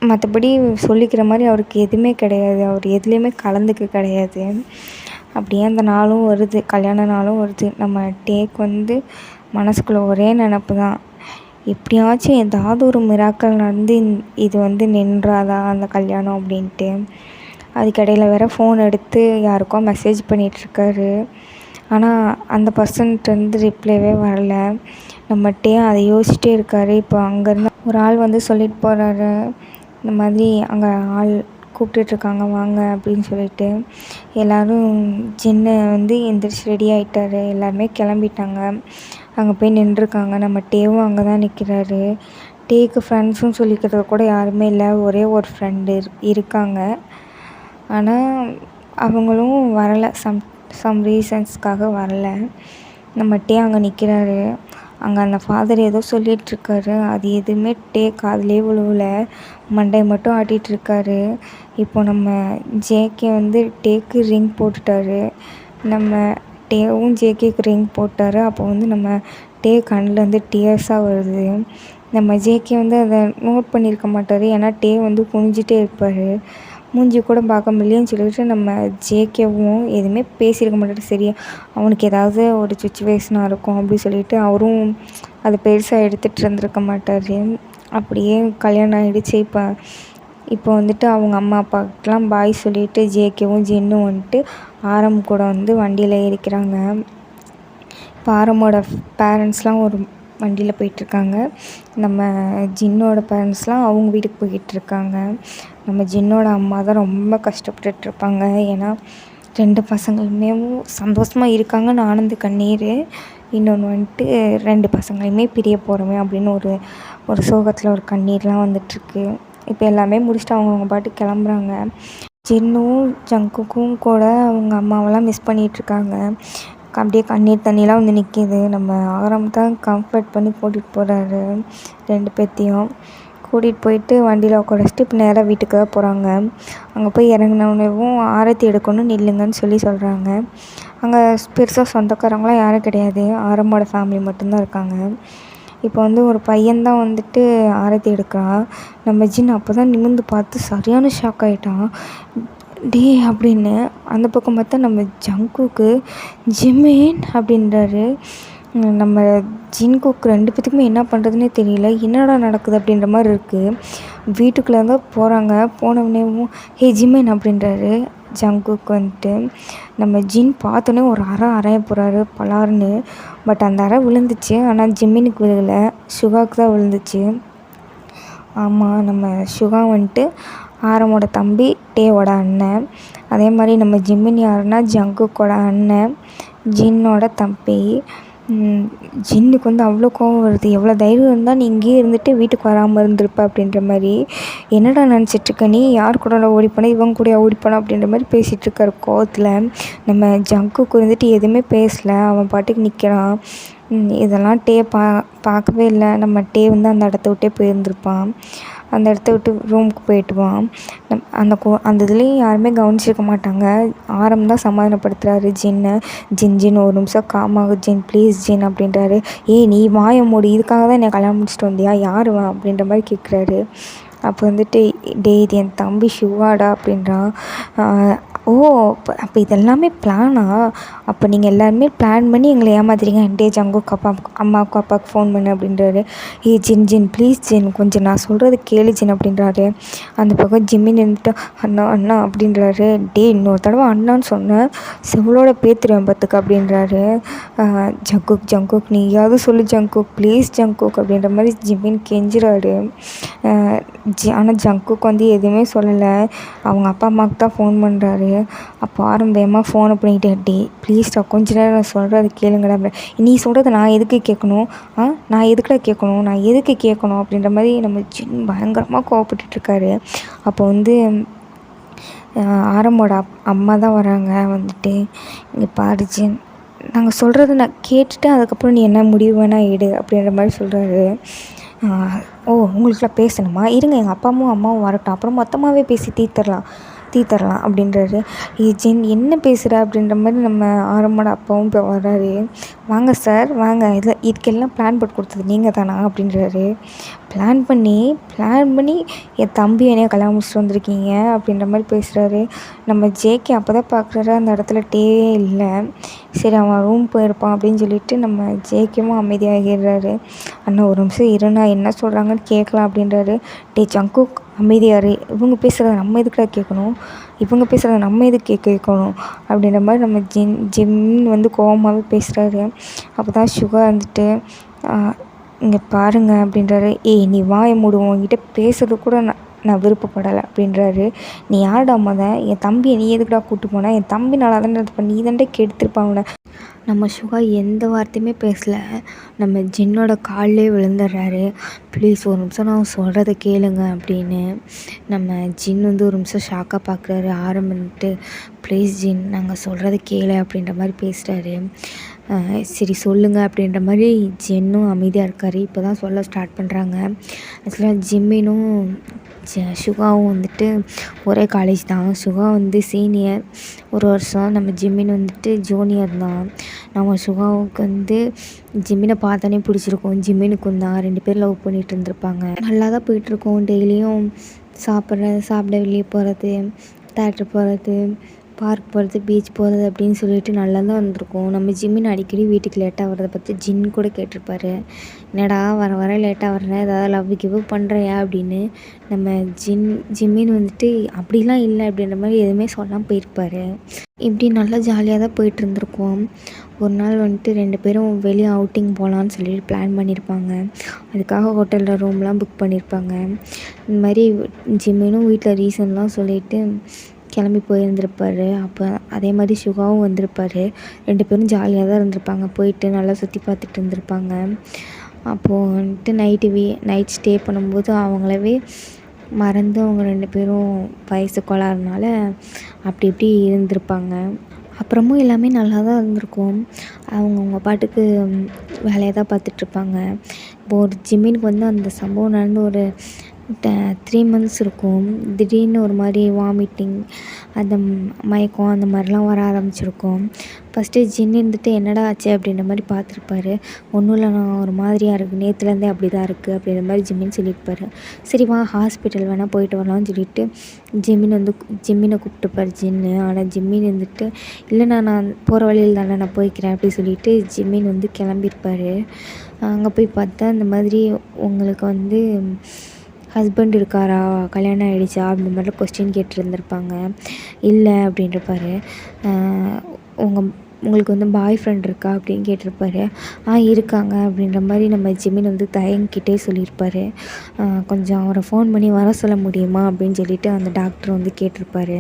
மற்றபடி சொல்லிக்கிற மாதிரி அவருக்கு எதுவுமே கிடையாது. அவர் எதுலேயுமே கலந்துக்க கிடையாது. அப்படியே அந்த நாளும் வருது கல்யாண நாளும் வருது. நம்ம டேக்கு வந்து மனசுக்குள்ளே ஒரே நினப்பு தான் எப்படியாச்சும் ஏதாவது ஒரு மிராக்கள் நடந்து இது வந்து நின்றாதா அந்த கல்யாணம் அப்படின்ட்டு. அதுக்கிடையில் வேறு ஃபோன் எடுத்து யாருக்கோ மெசேஜ் பண்ணிகிட்ருக்காரு. ஆனால் அந்த பர்சன்ட்டேருந்து ரிப்ளைவே வரல. நம்மகிட்டே அதை யோசிச்சிட்டே இருக்கார். இப்போ அங்கேருந்து ஒரு ஆள் வந்து சொல்லிட்டு போகிறாரு இந்த மாதிரி அங்கே ஆள் கூப்பிட்டுட்ருக்காங்க வாங்க அப்படின்னு சொல்லிட்டு. எல்லோரும் ஜின்னை வந்து எந்திரிச்சு ரெடி ஆகிட்டாரு. எல்லாருமே கிளம்பிட்டாங்க. அங்கே போய் நின்றுருக்காங்க. நம்ம டேவும் அங்கே தான் நிற்கிறாரு. டேக்கு ஃப்ரெண்ட்ஸுன்னு சொல்லிக்கிறது கூட யாருமே இல்லை. ஒரே ஒரு ஃப்ரெண்டு இருக்காங்க. ஆனால் அவங்களும் வரலை. சம் ரீசன்ஸ்க்காக வரலை. நம்ம டே அங்கே நிற்கிறாரு. அங்கே அந்த ஃபாதர் ஏதோ சொல்லிகிட்ருக்காரு. அது எதுவுமே டே காதுலேயே விழுவல. மண்டையை மட்டும் ஆட்டிகிட்ருக்காரு. இப்போ நம்ம ஜேகே வந்து டேக்கு ரிங் போட்டுட்டாரு. நம்ம டேவும் ஜேகேக்கு ரிங் போட்டார். அப்போ வந்து நம்ம டே கண்ணிலேருந்து டியர்ஸாக வருது. நம்ம ஜேகே வந்து அதை நோட் பண்ணியிருக்க மாட்டார். ஏன்னா டே வந்து குனிஞ்சிட்டே இருப்பார். மூஞ்சி கூட பார்க்க முடியலன்னு சொல்லிட்டு நம்ம ஜேகேவும் எதுவுமே பேசியிருக்க மாட்டார். சரி, அவனுக்கு ஏதாவது ஒரு சுச்சுவேஷனாக இருக்கும் அப்படின்னு சொல்லிட்டு அவரும் அதை பெருசாக எடுத்துகிட்டு இருந்திருக்க மாட்டார். அப்படியே கல்யாணம் ஆகிடுச்சு. இப்போ வந்துட்டு அவங்க அம்மா அப்பாவுக்கெலாம் பாய் சொல்லிவிட்டு ஜேகேவும் ஜின்னும் வந்துட்டு ஆரம் கூட வந்து வண்டியில் ஏறிக்கிறாங்க. இப்போ ஆரமோட பேரண்ட்ஸ்லாம் ஒரு வண்டியில் போயிட்டுருக்காங்க. நம்ம ஜின்னோட பேரண்ட்ஸ்லாம் அவங்க வீட்டுக்கு போய்கிட்ருக்காங்க. நம்ம ஜின்னோட அம்மா தான் ரொம்ப கஷ்டப்பட்டுட்ருப்பாங்க. ஏன்னா 2 பசங்களுமே சந்தோஷமாக இருக்காங்கன்னு ஆனந்த கண்ணீர். இன்னொன்று வந்துட்டு 2 பசங்களையுமே பிரிய போகிறோமே அப்படின்னு ஒரு சோகத்தில் ஒரு கண்ணீர்லாம் வந்துட்டுருக்கு. இப்போ எல்லாமே முடிச்சுட்டு அவங்க பாட்டுக்கு கிளம்புறாங்க. ஜின்னும் ஜங்குக்கும் கூட அவங்க அம்மாவெல்லாம் மிஸ் பண்ணிகிட்ருக்காங்க. அப்படியே கண்ணீர் தண்ணியெலாம் வந்து நிற்கிது. நம்ம ஆரம் தான் கம்ஃபர்ட் பண்ணி கூட்டிகிட்டு போகிறாரு 2 பேர்த்தையும். கூட்டிகிட்டு போயிட்டு வண்டியில் உட்கார இப்போ நேராக வீட்டுக்கு தான் போகிறாங்க. அங்கே போய் இறங்கினோடனேவும் ஆரத்தி எடுக்கணும் நில்லுங்கன்னு சொல்கிறாங்க. அங்கே பெருசாக சொந்தக்காரங்களாம் யாரும் கிடையாது. ஆரமோட ஃபேமிலி மட்டும்தான் இருக்காங்க. இப்போ வந்து ஒரு பையன்தான் வந்துட்டு ஆரத்தி எடுக்கிறான். நம்ம ஜின் அப்போ தான் நிமிர்ந்து பார்த்து சரியான ஷாக் ஆகிட்டான். டே அப்படின்னு அந்த பக்கம் பார்த்தா நம்ம ஜங்குக்கு ஜிமின் அப்படின்றாரு. நம்ம ஜின்குக்கு 2 பேத்துக்குமே என்ன பண்ணுறதுனே தெரியல. என்னடா நடக்குது அப்படின்ற மாதிரி இருக்குது. வீட்டுக்குள்ளே தான் போகிறாங்க. போனவுடனேவும் ஹே ஜிமின் அப்படின்றாரு ஜங்குக்கு வந்துட்டு. நம்ம ஜின் பார்த்தோன்னே ஒரு அறைய போகிறாரு பலார்னு. பட் அந்த அறை விழுந்துச்சு. ஆனால் ஜிமினுக்கு விழுகலை, சுகாவுக்கு தான் விழுந்துச்சு. ஆமாம், நம்ம சுகா வந்துட்டு ஆரமோட தம்பி, டேவோட அண்ணன். அதே மாதிரி நம்ம ஜிமின் யாருன்னா ஜங்குக்கோட அண்ணன், ஜின்னோட தம்பி. ஜின்னுக்கு வந்து அவ்வளோ கோவம் வருது. எவ்வளோ தைரியம் இருந்தால் நீ இங்கேயே இருந்துட்டு வீட்டுக்கு வராமல் இருந்திருப்ப அப்படின்ற மாதிரி. என்னடா நினச்சிட்ருக்க நீ? யார் கூட ஓடிப்போனா? இவங்க கூட ஓடிப்போனா அப்படின்ற மாதிரி பேசிகிட்ருக்காரு கோவத்தில். நம்ம ஜங்குக்கு வந்துட்டு எதுவுமே பேசலை. அவன் பாட்டுக்கு நிற்கிறான். இதெல்லாம் டே பார்க்கவே இல்லை. நம்ம டே வந்து அந்த இடத்த விட்டே போயிருந்திருப்பான். அந்த இடத்த விட்டு ரூமுக்கு போயிட்டுவான். அந்த இதுலேயும் யாருமே கவனிச்சிருக்க மாட்டாங்க. ஆரம் தான் சமாதானப்படுத்துகிறாரு ஜின்னை. ஜின் ஒரு நிமிஷம் காமாகு ஜின், ப்ளீஸ் ஜின் அப்படின்றாரு. நீ வாய மூடி, இதுக்காக தான் என்னை கல்யாணம் முடிச்சுட்டு வந்தியா? யார் வா அப்படின்ற மாதிரி கேட்குறாரு. அப்போ வந்துட்டு டே இது என் தம்பி சிவாடா அப்படின்றான். ஓ, அப்போ இதெல்லாமே பிளானா? அப்போ நீங்கள் எல்லாருமே பிளான் பண்ணி எங்களை ஏமாத்துறீங்க. டே ஜங்குக்கு அம்மாவுக்கு அப்பாவுக்கு ஃபோன் பண்ணு அப்படின்றாரு. ஜின் ப்ளீஸ் ஜின், கொஞ்சம் நான் சொல்கிறது கேளு ஜின் அப்படின்றாரு. அந்த பக்கம் ஜிம்மி நின்றுட்டு அண்ணா அப்படின்றாரு. டே இன்னொரு தடவை அண்ணான்னு சொன்னேன் செவளோட பேத்துருவேன் பார்த்துக்கு அப்படின்றாரு. ஜங்குக் நீயாவது சொல்லு ஜங்குக், ப்ளீஸ் ஜங்குக் அப்படின்ற மாதிரி ஜிம்மின் கெஞ்சுறாரு. ஆனால் ஜங்குக்கு வந்து எதுவுமே சொல்லலை. அவங்க அப்பா அம்மாவுக்கு தான் ஃபோன் பண்ணுறாரு. அப்போ ஆரம்பமாக ஃபோனை பண்ணிக்கிட்டே டே ப்ளீஸ்டா கொஞ்ச நேரம் நான் சொல்கிறத கேளுங்கடா. நீ சொல்கிறத நான் எதுக்கு கேட்கணும்? நான் எதுக்குடா கேட்கணும்? நான் எதுக்கு கேட்கணும் அப்படின்ற மாதிரி நம்ம ஜின் பயங்கரமாக கோவப்பட்டுட்ருக்காரு. அப்போ வந்து ஆரம்போட அம்மா தான் வராங்க. வந்துட்டு இங்கே பாரு ஜின், நாங்கள் சொல்கிறத நான் கேட்டுட்டு அதுக்கப்புறம் நீ என்ன முடிவு வேணால் எடு அப்படின்ற மாதிரி சொல்கிறாரு. ஓ, உங்களுக்குலாம் பேசணுமா? இருங்க, எங்கள் அம்மாவும் வரட்டும், அப்புறம் மொத்தமாகவே பேசி தீர்த்தரலாம் அப்படின்றாரு. ஜின் என்ன பேசுகிற அப்படின்ற மாதிரி நம்ம ஆரம்போட அப்பாவும் இப்போ வர்றாரு. வாங்க சார் வாங்க, இதுக்கெல்லாம் பிளான் போட்டு கொடுத்தது நீங்கள் தானா அப்படின்றாரு. பிளான் பண்ணி என் தம்பி என்னைய கல்யாணம் முடிச்சுட்டு வந்திருக்கீங்க அப்படின்ற மாதிரி பேசுகிறாரு. நம்ம ஜேகே அப்போ தான் பார்க்குறாரு அந்த இடத்துல டேவே இல்லை. சரி, அவன் ரூம் போயிருப்பான் அப்படின்னு சொல்லிட்டு நம்ம ஜேகேவும் அமைதியாகிடுறாரு. அண்ணா ஒரு நிமிஷம் இருண்ணா, என்ன சொல்கிறாங்கன்னு கேட்கலாம் அப்படின்றாரு. டே ஜங்குக் அமைதியாரு, இவங்க பேசுகிறத நம்ம எதுக்குடா கேட்கணும்? இவங்க பேசுகிறத நம்ம எதுக்கு கேட்கணும் அப்படின்ற மாதிரி நம்ம ஜிம் வந்து கோவமாகவே பேசுகிறாரு. அப்போ தான் சுகா வந்துட்டு இங்கே பாருங்க அப்படின்றாரு. நீ வாயை மூடுவோம், உங்ககிட்ட பேசுறது கூட நான் விருப்பப்படலை அப்படின்றாரு. நீ யாருடா என் தம்பியை நீ எதுக்குடா கூப்பிட்டு போன? என் தம்பி நல்லா தானே இருப்பான், நீ தான்டா கெடுத்துருப்பான் அவனை. நம்ம சுகா எந்த வார்த்தையுமே பேசலை. நம்ம ஜின்னோட காலிலே விழுந்துடுறாரு. ப்ளீஸ் ஒரு நிமிஷம் நான் சொல்கிறத கேளுங்க அப்படின்னு. நம்ம ஜின் வந்து ஒரு நிமிஷம் ஷாக்காக பார்க்குறாரு. ஆரம்பிட்டு ப்ளீஸ் ஜின் நாங்கள் சொல்கிறத கேளு அப்படின்ற மாதிரி பேசுகிறாரு. சரி சொல்லுங்கள் அப்படின்ற மாதிரி ஜின்னும் அமைதியாக இருக்கார். இப்போ தான் சொல்ல ஸ்டார்ட் பண்ணுறாங்க. ஆக்சுவலாக ஜிம்மினும் சுகாவும் வந்துட்டு ஒரே காலேஜ் தான். சுகா வந்து சீனியர் ஒரு வருஷம், நம்ம ஜிம்மின் வந்துட்டு ஜூனியர் தான். நம்ம சுகாவுக்கு வந்து ஜிம்மினை பார்த்தானே பிடிச்சிருக்கும், ஜிம்மினுக்கும் தான். 2 பேர் லவ் பண்ணிகிட்டு இருந்திருப்பாங்க. நல்லா தான் போயிட்டுருக்கோம். டெய்லியும் சாப்பிட வெளியே போகிறது, தேட்டர் போகிறது, பார்க் போகிறது, பீச் போகிறது அப்படின்னு சொல்லிட்டு நல்லா தான் இருந்திருக்கும். நம்ம ஜிம்மின் அடிக்கடி வீட்டுக்கு லேட்டாக வர்றதை பற்றி ஜின் கூட கேட்டிருப்பாரு. என்னடா வர வர லேட்டாக வர்றேன், ஏதாவது லவ் கிவ் பண்ணுறியா அப்படின்னு. நம்ம ஜிம்மின் வந்துட்டு அப்படிலாம் இல்லை அப்படின்ற மாதிரி எதுவுமே சொல்லாமல் போயிருப்பார். இப்படி நல்லா ஜாலியாக தான் போயிட்டு இருந்திருக்கோம். ஒரு நாள் வந்துட்டு 2 பேரும் வெளியே அவுட்டிங் போகலான்னு சொல்லிட்டு பிளான் பண்ணியிருப்பாங்க. அதுக்காக ஹோட்டலில் ரூம்லாம் புக் பண்ணியிருப்பாங்க. இந்த மாதிரி ஜிம்மினும் வீட்டில் ரீசன்லாம் சொல்லிவிட்டு கிளம்பி போயிருந்திருப்பார். அப்போ அதே மாதிரி சுகாவும் வந்திருப்பார். 2 பேரும் ஜாலியாக தான் இருந்திருப்பாங்க. போயிட்டு நல்லா சுற்றி பார்த்துட்டு இருந்திருப்பாங்க. அப்போது வந்துட்டு நைட் ஸ்டே பண்ணும்போது அவங்களவே மறந்து அவங்க 2 பேரும் வயசு கோளாறுனால அப்படி இப்படி இருந்திருப்பாங்க. அப்புறமும் எல்லாமே நல்லா தான் இருந்திருக்கும். அவங்க பாட்டுக்கு வேலையை தான் பார்த்துட்ருப்பாங்க. இப்போது ஒரு ஜிம்மினுக்கு வந்து அந்த சம்பவம் நடந்து ஒரு 3 months இருக்கும். திடீர்னு ஒரு மாதிரி வாமிட்டிங், அந்த மயக்கம் அந்த மாதிரிலாம் வர ஆரம்பிச்சிருக்கும். ஃபஸ்ட்டு ஜின் இருந்துட்டு என்னடா ஆச்சு அப்படின்ற மாதிரி பார்த்துருப்பாரு. ஒன்றும் இல்லை, நான் ஒரு மாதிரியாக இருக்குது, நேற்றுலேருந்தே அப்படி தான் இருக்குது அப்படின்ற மாதிரி ஜிம்மின்னு சொல்லியிருப்பாரு. சரி வா ஹாஸ்பிட்டல் வேணால் போயிட்டு வரலாம்னு சொல்லிட்டு ஜிம்மினை கூப்பிட்டுப்பார் ஜின்னு. ஆனால் ஜிம்மின் இருந்துட்டு இல்லைண்ணா நான் போகிற வழியில் தானே நான் போய்க்கிறேன் அப்படி சொல்லிட்டு ஜிம்மின் வந்து கிளம்பியிருப்பார். அங்கே போய் பார்த்தா இந்த மாதிரி உங்களுக்கு வந்து ஹஸ்பண்ட் இருக்காரா, கல்யாணம் ஆகிடுச்சா அப்படின்ற மாதிரி கொஸ்டின் கேட்டுருந்துருப்பாங்க. இல்லை அப்படின்றப்பாரு. உங்களுக்கு வந்து பாய் ஃப்ரெண்ட் இருக்கா அப்படின்னு கேட்டிருப்பாரு. இருக்காங்க அப்படின்ற மாதிரி நம்ம ஜிம்மின் வந்து தயங்கிட்டே சொல்லியிருப்பார். கொஞ்சம் அவரை ஃபோன் பண்ணி வர சொல்ல முடியுமா அப்படின்னு சொல்லிட்டு அந்த டாக்டர் வந்து கேட்டிருப்பாரு.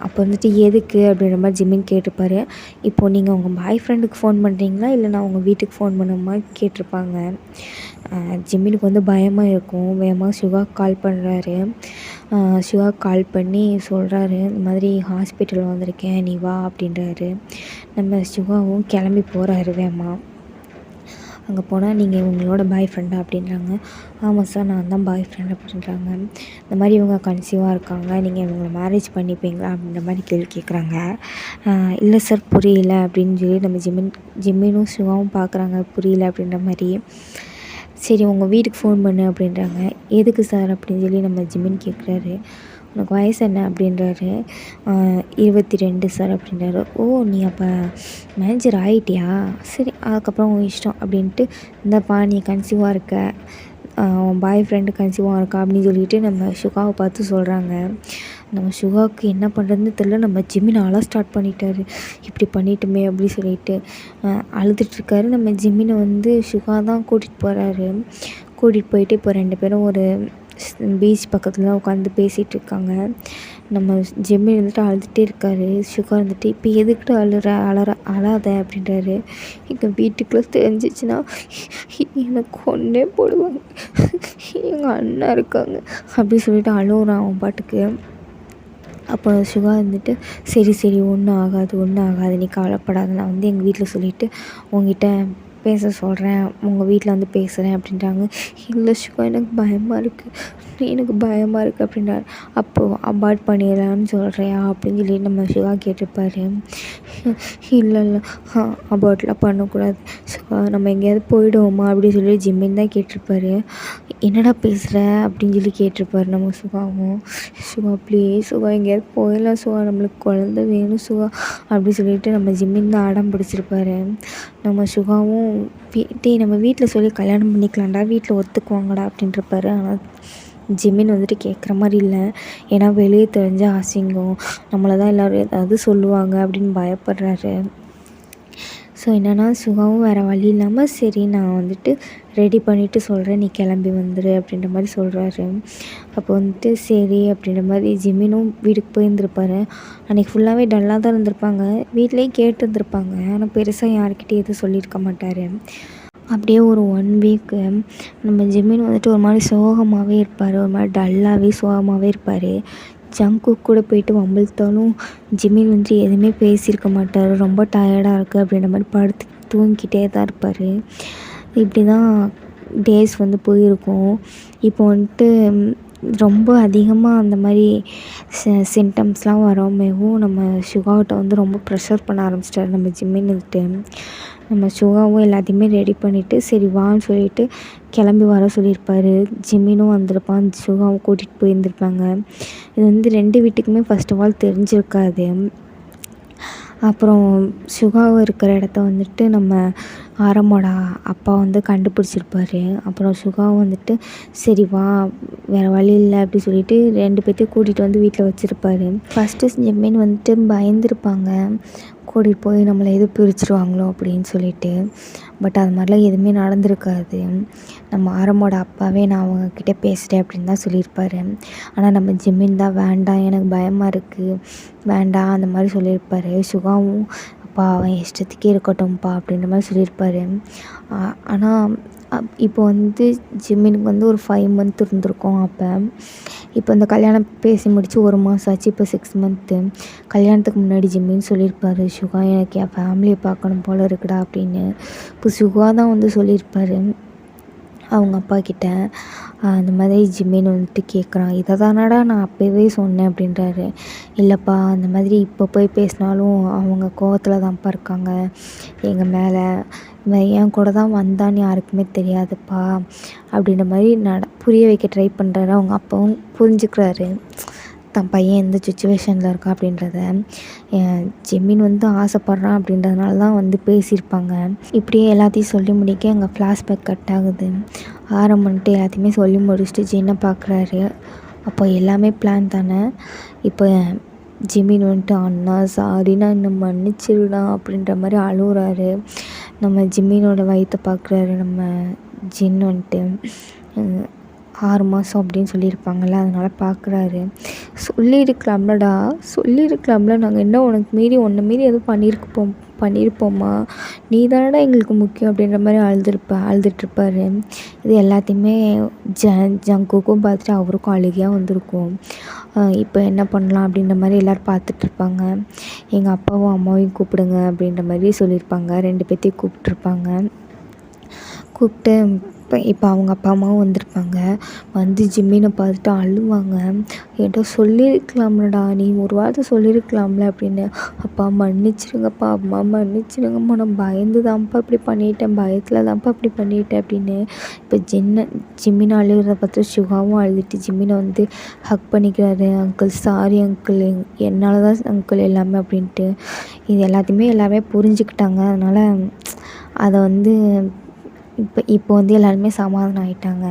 அப்போ வந்துட்டு எதுக்கு அப்படின்ற மாதிரி ஜிம்மின் கேட்டிருப்பாரு. இப்போது நீங்கள் உங்கள் பாய் ஃப்ரெண்டுக்கு ஃபோன் பண்ணுறீங்களா இல்லை நான் உங்கள் வீட்டுக்கு ஃபோன் பண்ணுமா கேட்டிருப்பாங்க. ஜிம்மினுக்கு வந்து பயமாக இருக்கும். வேகமாக சுகாக்கு கால் பண்ணுறாரு. சுகாக்கு கால் பண்ணி சொல்கிறாரு, இந்த மாதிரி ஹாஸ்பிட்டல் வந்திருக்கேன் நீ வா அப்படின்றாரு. நம்ம சுகாவும் கிளம்பி போகிறாரு வேகமாக. அங்கே போனால் நீங்கள் இவங்களோட பாய் ஃப்ரெண்டா அப்படின்றாங்க. ஆமாம் சார் நான் தான் பாய் ஃப்ரெண்ட் அப்படின்றாங்க. இந்த மாதிரி இவங்க கன்சீவாக இருக்காங்க, நீங்கள் இவங்களை மேரேஜ் பண்ணிப்பீங்களா அப்படின்ற மாதிரி கேள்வி கேட்குறாங்க. இல்லை சார் புரியல அப்படின்னு சொல்லி நம்ம ஜிம்மினும் சிவாவும் பார்க்குறாங்க. புரியல அப்படின்ற மாதிரி. சரி உங்கள் வீட்டுக்கு ஃபோன் பண்ணு அப்படின்றாங்க. எதுக்கு சார் அப்படின்னு சொல்லி நம்ம ஜிம்மின் கேட்குறாரு. உனக்கு வயசு என்ன அப்படின்றாரு. 22 சார் அப்படின்றாரு. ஓ நீ அப்போ மேனேஜர் ஆகிட்டியா, சரி அதுக்கப்புறம் உன் இஷ்டம் அப்படின்ட்டு. இந்தப்பா நீ கன்சீவாக இருக்க, உன் பாய் ஃப்ரெண்டு கன்சீவாக இருக்கா அப்படின்னு சொல்லிட்டு நம்ம சுகாவை பார்த்து சொல்கிறாங்க. நம்ம சுகாவுக்கு என்ன பண்ணுறதுன்னு தெரியல. நம்ம ஜிம்மினை அழ ஸ்டார்ட் பண்ணிட்டாரு. இப்படி பண்ணிட்டோமே அப்படின்னு சொல்லிட்டு அழுதுட்ருக்காரு. நம்ம ஜிம்மினை வந்து சுகா தான் கூட்டிகிட்டு போகிறாரு. கூட்டிகிட்டு போயிட்டு இப்போ 2 பேரும் ஒரு பீச் பக்கத்தில் தான் உட்காந்து பேசிகிட்ருக்காங்க. நம்ம ஜிம்மின் வந்துட்டு அழுதுகிட்டே இருக்காரு. சுகா வந்துட்டு இப்போ எதுக்கிட்ட அழாத அப்படின்றாரு. எங்கள் வீட்டுக்குள்ளே தெரிஞ்சிச்சுன்னா எனக்கு கொன்னே போடுவாங்க, எங்கள் அண்ணா இருக்காங்க அப்படி சொல்லிட்டு அழுகுறான் அவன் பாட்டுக்கு. அப்போ சுகா வந்துட்டு சரி ஒன்றும் ஆகாது நீ கவலைப்படாத, நான் வந்து எங்கள் வீட்டில் சொல்லிவிட்டு உங்ககிட்ட பேச சொல்கிறேன், உங்கள் வீட்டில் வந்து பேசுகிறேன் அப்படின்றாங்க. இல்லை சுகா எனக்கு பயமாக இருக்குது அப்படின்றாரு. அப்போது அபார்ட் பண்ணிடலான்னு சொல்கிறியா அப்படின்னு சொல்லி நம்ம சுகா கேட்டிருப்பாரு. இல்லை அபார்ட்லாம் பண்ணக்கூடாது சுகா, நம்ம எங்கேயாவது போயிடுவோமா அப்படின்னு சொல்லி ஜிம்மின் தான் கேட்டிருப்பாரு. என்னடா பேசுகிற அப்படின்னு சொல்லி கேட்டிருப்பாரு நம்ம சுகாவும். சுகா ப்ளீஸ் சுகா எங்கேயாவது போயிடலாம் சுகா, நம்மளுக்கு குழந்த வேணும் சுகா அப்படி சொல்லிட்டு நம்ம ஜிம்மின் தான் அடம் பிடிச்சிருப்பாரு. நம்ம சுகாவும் நம்ம வீட்டில் சொல்லி கல்யாணம் பண்ணிக்கலாம்டா, வீட்டில் ஒத்துக்குவாங்கடா அப்படின்ட்டுருப்பாரு. ஆனால் ஜிம்மின் வந்துட்டு கேட்குற மாதிரி இல்லை. ஏன்னா வெளியே தெரிஞ்சால் அசிங்கம், நம்மளை தான் எல்லோரும் ஏதாவது சொல்லுவாங்க அப்படின்னு பயப்படுறாரு. ஸோ என்னென்னா சுகாவும் வேறு வழி இல்லாமல் சரி நான் வந்துட்டு ரெடி பண்ணிவிட்டு சொல்கிறேன், நீ கிளம்பி வந்துடு அப்படின்ற மாதிரி சொல்கிறாரு. அப்போ வந்துட்டு சரி அப்படின்ற மாதிரி ஜிமினும் வீட்டுக்கு போயிருந்துருப்பாரு. அன்றைக்கி ஃபுல்லாகவே டல்லாக தான் இருந்திருப்பாங்க. வீட்லேயும் கேட்டு இருந்திருப்பாங்க. ஆனால் பெருசாக யார்கிட்டையும் எதுவும் சொல்லியிருக்க மாட்டார். அப்படியே ஒரு 1 வீக்கு நம்ம ஜிமின் வந்துட்டு ஒரு மாதிரி சோகமாகவே இருப்பார். ஒரு மாதிரி டல்லாகவே சோகமாகவே இருப்பார். ஜங்குக் கூட போயிட்டு வம்பிழுத்தாலும் ஜிமின் வந்துட்டு எதுவுமே பேசியிருக்க மாட்டார். ரொம்ப டயர்டாக இருக்குது அப்படின்ற மாதிரி படுத்து தூங்கிக்கிட்டே தான் இருப்பார். இப்படி தான் டேஸ் வந்து போயிருக்கும். இப்போ வந்துட்டு ரொம்ப அதிகமாக அந்த மாதிரி சிம்டம்ஸ்லாம் வராமவும் நம்ம சுகாகிட்ட வந்து ரொம்ப ப்ரெஷர் பண்ண ஆரம்பிச்சிட்டாரு நம்ம ஜிம்மின் வந்துட்டு. நம்ம சுகாவும் எல்லாத்தையுமே ரெடி பண்ணிவிட்டு சரி வான்னு சொல்லிட்டு கிளம்பி வர சொல்லியிருப்பார். ஜிம்மினும் வந்திருப்பான், சுகாவும் கூட்டிகிட்டு போயிருந்துருப்பாங்க. இது வந்து 2 வீட்டுக்குமே ஃபர்ஸ்ட் ஆஃப் ஆல் தெரிஞ்சிருக்காது. அப்புறம் சுகா இருக்கிற இடத்த வந்துட்டு நம்ம ஆரம்மோட அப்பா வந்து கண்டுபிடிச்சிருப்பாரு. அப்புறம் சுகா வந்துட்டு சரி வா வேறு வழி இல்லை அப்படி சொல்லிட்டு 2 பேர்த்தையும் கூட்டிகிட்டு வந்து வீட்டில் வச்சுருப்பாரு. ஃபஸ்ட்டு ஜிம்மின் வந்துட்டு பயந்துருப்பாங்க, கூட்டிகிட்டு போய் நம்மளை எதுவும் பிரிச்சிருவாங்களோ அப்படின்னு சொல்லிட்டு. பட் அது மாதிரிலாம் எதுவுமே நடந்திருக்காது. நம்ம ஆரம்மோட அப்பாவே நான் அவங்கக்கிட்ட பேசுகிறேன் அப்படின்னு தான் சொல்லியிருப்பாரு. ஆனால் நம்ம ஜிம்மின் தான் வேண்டாம் எனக்கு பயமாக இருக்குது வேண்டாம் அந்த மாதிரி சொல்லியிருப்பாரு. சுகாவும் அப்பா அவன் இஷ்டத்துக்கே இருக்கட்டும்ப்பா அப்படின்ற மாதிரி சொல்லியிருப்பாரு. ஆனால் இப்போ வந்து ஜிம்மினுக்கு வந்து ஒரு 5 மந்த் இருந்திருக்கும் அப்போ. இப்போ இந்த கல்யாணம் பேசி முடித்து 1 மாதம் ஆச்சு. இப்போ 6 மந்த்து. கல்யாணத்துக்கு முன்னாடி ஜிம்மின்னு சொல்லியிருப்பாரு, சுகா எனக்கு என் ஃபேமிலியை பார்க்கணும் போல் இருக்குடா அப்படின்னு. இப்போ சுகா தான் வந்து சொல்லியிருப்பாரு அவங்க அப்பா கிட்ட. அந்த மாதிரி ஜிம்மின்னு வந்துட்டு கேட்குறான், இதை தானடா நான் அப்போவே சொன்னேன் அப்படின்றாரு. இல்லைப்பா அந்த மாதிரி இப்போ போய் பேசினாலும் அவங்க கோவத்தில் தான்ப்பா இருக்காங்க எங்கள் மேலே, என் கூட தான் வந்தான்னு யாருக்குமே தெரியாதுப்பா அப்படின்ற மாதிரி புரிய வைக்க ட்ரை பண்ணுறாரு. அவங்க அப்பாவும் புரிஞ்சுக்கிறாரு தன் பையன் எந்த சுச்சுவேஷனில் இருக்கா அப்படின்றத. ஜிம்மின் வந்து ஆசைப்பட்றான் அப்படின்றதுனால தான் வந்து பேசியிருப்பாங்க. இப்படியே எல்லாத்தையும் சொல்லி முடிக்க அங்கே ஃப்ளாஷ்பேக் கட் ஆகுது. ஆரம்பிட்டு எல்லாத்தையுமே சொல்லி முடிச்சுட்டு ஜின்னை பார்க்குறாரு. அப்போ எல்லாமே பிளான் தானே. இப்போ ஜிம்மின் வந்துட்டு அண்ணா சாரிண்ணா என்னை மன்னிச்சிருடா அப்படின்ற மாதிரி அழுகுறாரு. நம்ம ஜிம்மினோட வயிற்றை பார்க்குறாரு நம்ம ஜின் வந்துட்டு. 6 மாதம் அப்படின்னு சொல்லியிருப்பாங்கள்ல, அதனால் பார்க்குறாரு. சொல்லியிருக்கலாம்ல நாங்கள் என்ன உனக்கு மீறி உன்னை மீறி எதுவும் பண்ணியிருப்போமா, நீ தானடா எங்களுக்கு முக்கியம் அப்படின்ற மாதிரி அழுதுட்ருப்பார். இது எல்லாத்தையுமே ஜங்குக்கும் பார்த்துட்டு அவருக்கும் அழுகையாக வந்திருக்கும். இப்போ என்ன பண்ணலாம் அப்படின்ற மாதிரி எல்லோரும் பார்த்துட்ருப்பாங்க. எங்கள் அப்பாவும் அம்மாவையும் கூப்பிடுங்க அப்படின்ற மாதிரி சொல்லியிருப்பாங்க. 2 பேர்த்தையும் கூப்பிட்டு இப்போ அவங்க அப்பா அம்மாவும் வந்திருப்பாங்க. வந்து ஜிம்மினை பார்த்துட்டு அழுவாங்க. என்கிட்ட சொல்லியிருக்கலாம்லடா, நீ ஒரு வார்த்தை சொல்லியிருக்கலாம்ல அப்படின்னு. அப்பா மன்னிச்சிடுங்கப்பா, அம்மா மன்னிச்சிடுங்கம்மா, நான் பயந்து தான்ப்பா இப்படி பண்ணிட்டேன், பயத்தில் தான்ப்பா இப்படி பண்ணிட்டேன் அப்படின்னு. இப்போ ஜிம்மினை அழுகிறத பார்த்து சுகாவும் அழுதுட்டு ஜிம்மினை வந்து ஹக் பண்ணிக்கிறாரு. அங்கிள் சாரி அங்கிள், என்னால் தான் அங்கிள் எல்லாமே அப்படின்ட்டு. இது எல்லாத்தையுமே எல்லாருமே புரிஞ்சுக்கிட்டாங்க. அதனால் அதை வந்து இப்போ வந்து எல்லாருமே சமாதானம் ஆகிட்டாங்க.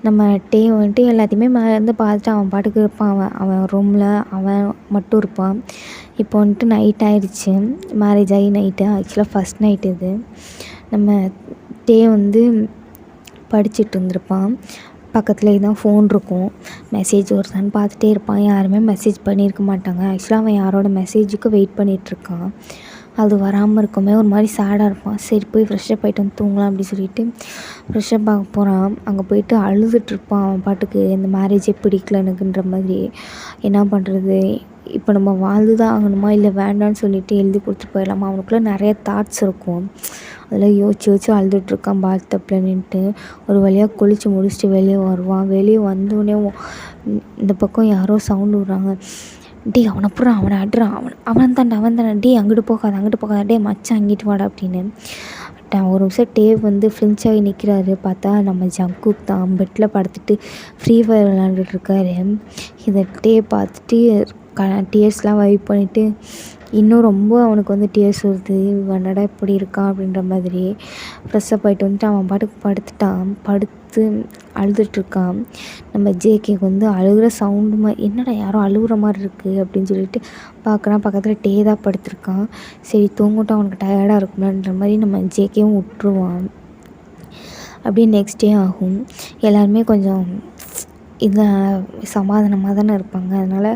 நம்ம வந்துட்டு எல்லாத்தையுமே மேலேருந்து பார்த்துட்டு அவன் பாட்டுக்கு இருப்பான். அவன் ரூமில் அவன் மட்டும் இருப்பான். இப்போ வந்துட்டு நைட் ஆகிடுச்சு, மேரேஜ் ஆகி நைட்டு. ஆக்சுவலாக ஃபஸ்ட் நைட் இது. நம்ம வந்து படிச்சுட்டு இருந்திருப்பான். பக்கத்துலேயே தான் ஃபோன் இருக்கும். மெசேஜ் வருதான்னு பார்த்துட்டே இருப்பான். யாருமே மெசேஜ் பண்ணியிருக்க மாட்டாங்க. ஆக்சுவலாக அவன் யாரோட மெசேஜுக்கு வெயிட் பண்ணிகிட்ருக்கான். அது வராமல் இருக்கமே ஒரு மாதிரி சேடாக இருப்பான். சரி போய் ஃப்ரெஷ்ஷப் ஆகிட்டு வந்து தூங்கலாம் அப்படி சொல்லிட்டு ஃப்ரெஷ்ஷப் ஆக போகிறான். அங்கே போயிட்டு அழுதுட்ருப்பான் அவன் பாட்டுக்கு, இந்த மேரேஜே பிடிக்கல எனக்குன்ற மாதிரி. என்ன பண்ணுறது, இப்போ நம்ம வாழ்ந்து தான் ஆகணுமா இல்லை வேண்டான்னு சொல்லிட்டு எழுதி கொடுத்துட்டு போயிடலாமா. அவனுக்குள்ளே நிறைய தாட்ஸ் இருக்கும். அதெல்லாம் யோசிச்சு அழுதுட்ருக்கான் பாத்டப்பில் நின்றுட்டு. ஒரு வழியாக குளித்து முடிச்சுட்டு வெளியே வருவான். வெளியே வந்தோடனே இந்த பக்கம் யாரோ சவுண்டு விட்றாங்க. டேய் அவனை அப்புறம் அவனை அட்றான், அவன் தானே டேய் அங்கிட்டு போகாத டேய் மச்சான் அங்கிட்டு வாடா அப்படின்னு. ஒரு நிமிஷம் வந்து ஃப்ளின்ச் ஆகி நிற்கிறாரு. பார்த்தா நம்ம ஜங்குக் தான் பெட்டில் படுத்துட்டு ஃப்ரீ ஃபயர் விளாண்டுட்ருக்காரு. இதை பார்த்துட்டு டியர்ஸ்லாம் வைப் பண்ணிவிட்டு இன்னும் ரொம்ப அவனுக்கு வந்து டியர்ஸ் வருது. இவனடா இப்படி இருக்கான் அப்படின்ற மாதிரி. ஃப்ரெஷ்ஷப் ஆகிட்டு வந்துட்டு அவன் பாட்டுக்கு படுத்து அழுதுட்ருக்கான். நம்ம ஜேகேக்கு வந்து அழுகிற சவுண்டு என்னடா யாரோ அழுகுற மாதிரி இருக்குது அப்படின்னு சொல்லிட்டு பார்க்குறான். பக்கத்தில் தான் படுத்திருக்கான். சரி தூங்கட்டும் அவனுக்கு டயர்டாக இருக்கும்லன்ற மாதிரி நம்ம ஜேகேவும் விட்டுருவான். அப்படியே நெக்ஸ்ட் டே ஆகும். எல்லாருமே கொஞ்சம் இத சமாதானமாக தானே இருப்பாங்க. அதனால்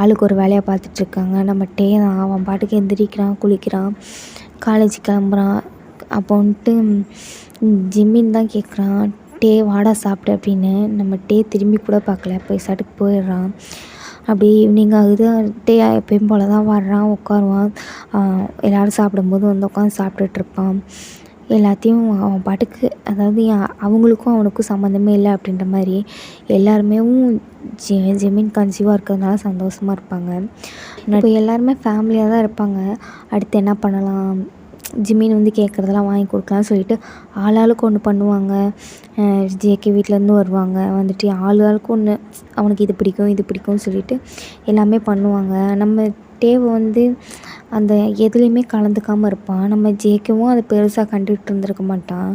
ஆளுக்கு ஒரு வேலையை பார்த்துட்ருக்காங்க. நம்ம டே தான் அவன் பாட்டுக்கு எந்திரிக்கிறான், குளிக்கிறான், காலேஜ் கிளம்புறான். அப்போ வந்துட்டு ஜிம்மின் தான் கேட்குறான், "டே வாடா சாப்பிடு" அப்படின்னு. நம்ம டே திரும்பி கூட பார்க்கல, போய் சாட்டுக்கு போயிடுறான். அப்படியே ஈவினிங் ஆகுது. டே எப்பயும் போல தான் வர்றான், உட்காருவான். எல்லோரும் சாப்பிடும்போது வந்து உட்காந்து சாப்பிட்டுட்ருப்பான். எல்லாத்தையும் அவன் பாட்டுக்கு, அதாவது அவங்களுக்கும் அவனுக்கும் சம்மந்தமே இல்லை அப்படின்ற மாதிரி எல்லாருமே ஜெமீன் கன்சீவாக இருக்கிறதுனால சந்தோஷமாக இருப்பாங்க. இப்போ எல்லாருமே ஃபேமிலியாக தான் இருப்பாங்க. அடுத்து என்ன பண்ணலாம், ஜிமின் வந்து கேட்குறதெல்லாம் வாங்கி கொடுக்கலான்னு சொல்லிட்டு ஆளாளுக்கு ஒன்று பண்ணுவாங்க. ஜேகே வீட்டிலேருந்து வருவாங்க, வந்துட்டு ஆளாளுக்கு ஒன்று, அவனுக்கு இது பிடிக்கும் இது பிடிக்கும்னு சொல்லிட்டு எல்லாமே பண்ணுவாங்க. நம்ம தேவை வந்து அந்த எதுலேயுமே கலந்துக்காமல் இருப்பான். நம்ம ஜேகேவும் அதை பெருசாக கண்டுகிட்டு இருந்திருக்க மாட்டான்.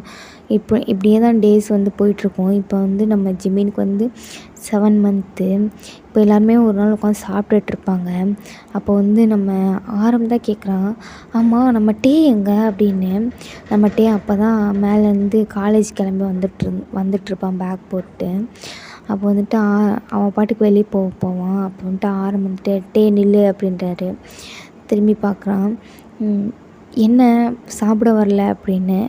இப்படியே தான் டேஸ் வந்து போயிட்டுருக்கும். இப்போ வந்து நம்ம ஜிமினுக்கு வந்து 7 மந்த்து. இப்போ எல்லாருமே ஒரு நாள் உட்காந்து சாப்பிட்டுட்ருப்பாங்க. அப்போ வந்து நம்ம தான் கேட்குறான், "ஆமாம் நம்ம டே எங்கே?" அப்படின்னு. நம்ம டே அப்போ தான் மேலேருந்து காலேஜ் கிளம்பி வந்துட்டுருப்பான் பேக் போட்டு. அப்போ வந்துட்டு அவன் பாட்டுக்கு வெளியே போவான். அப்போ வந்துட்டு வந்துட்டு, "டே நில்லு" அப்படின்றாரு. திரும்பி பார்க்குறான். "என்ன சாப்பிட வரல?" அப்படின்னு.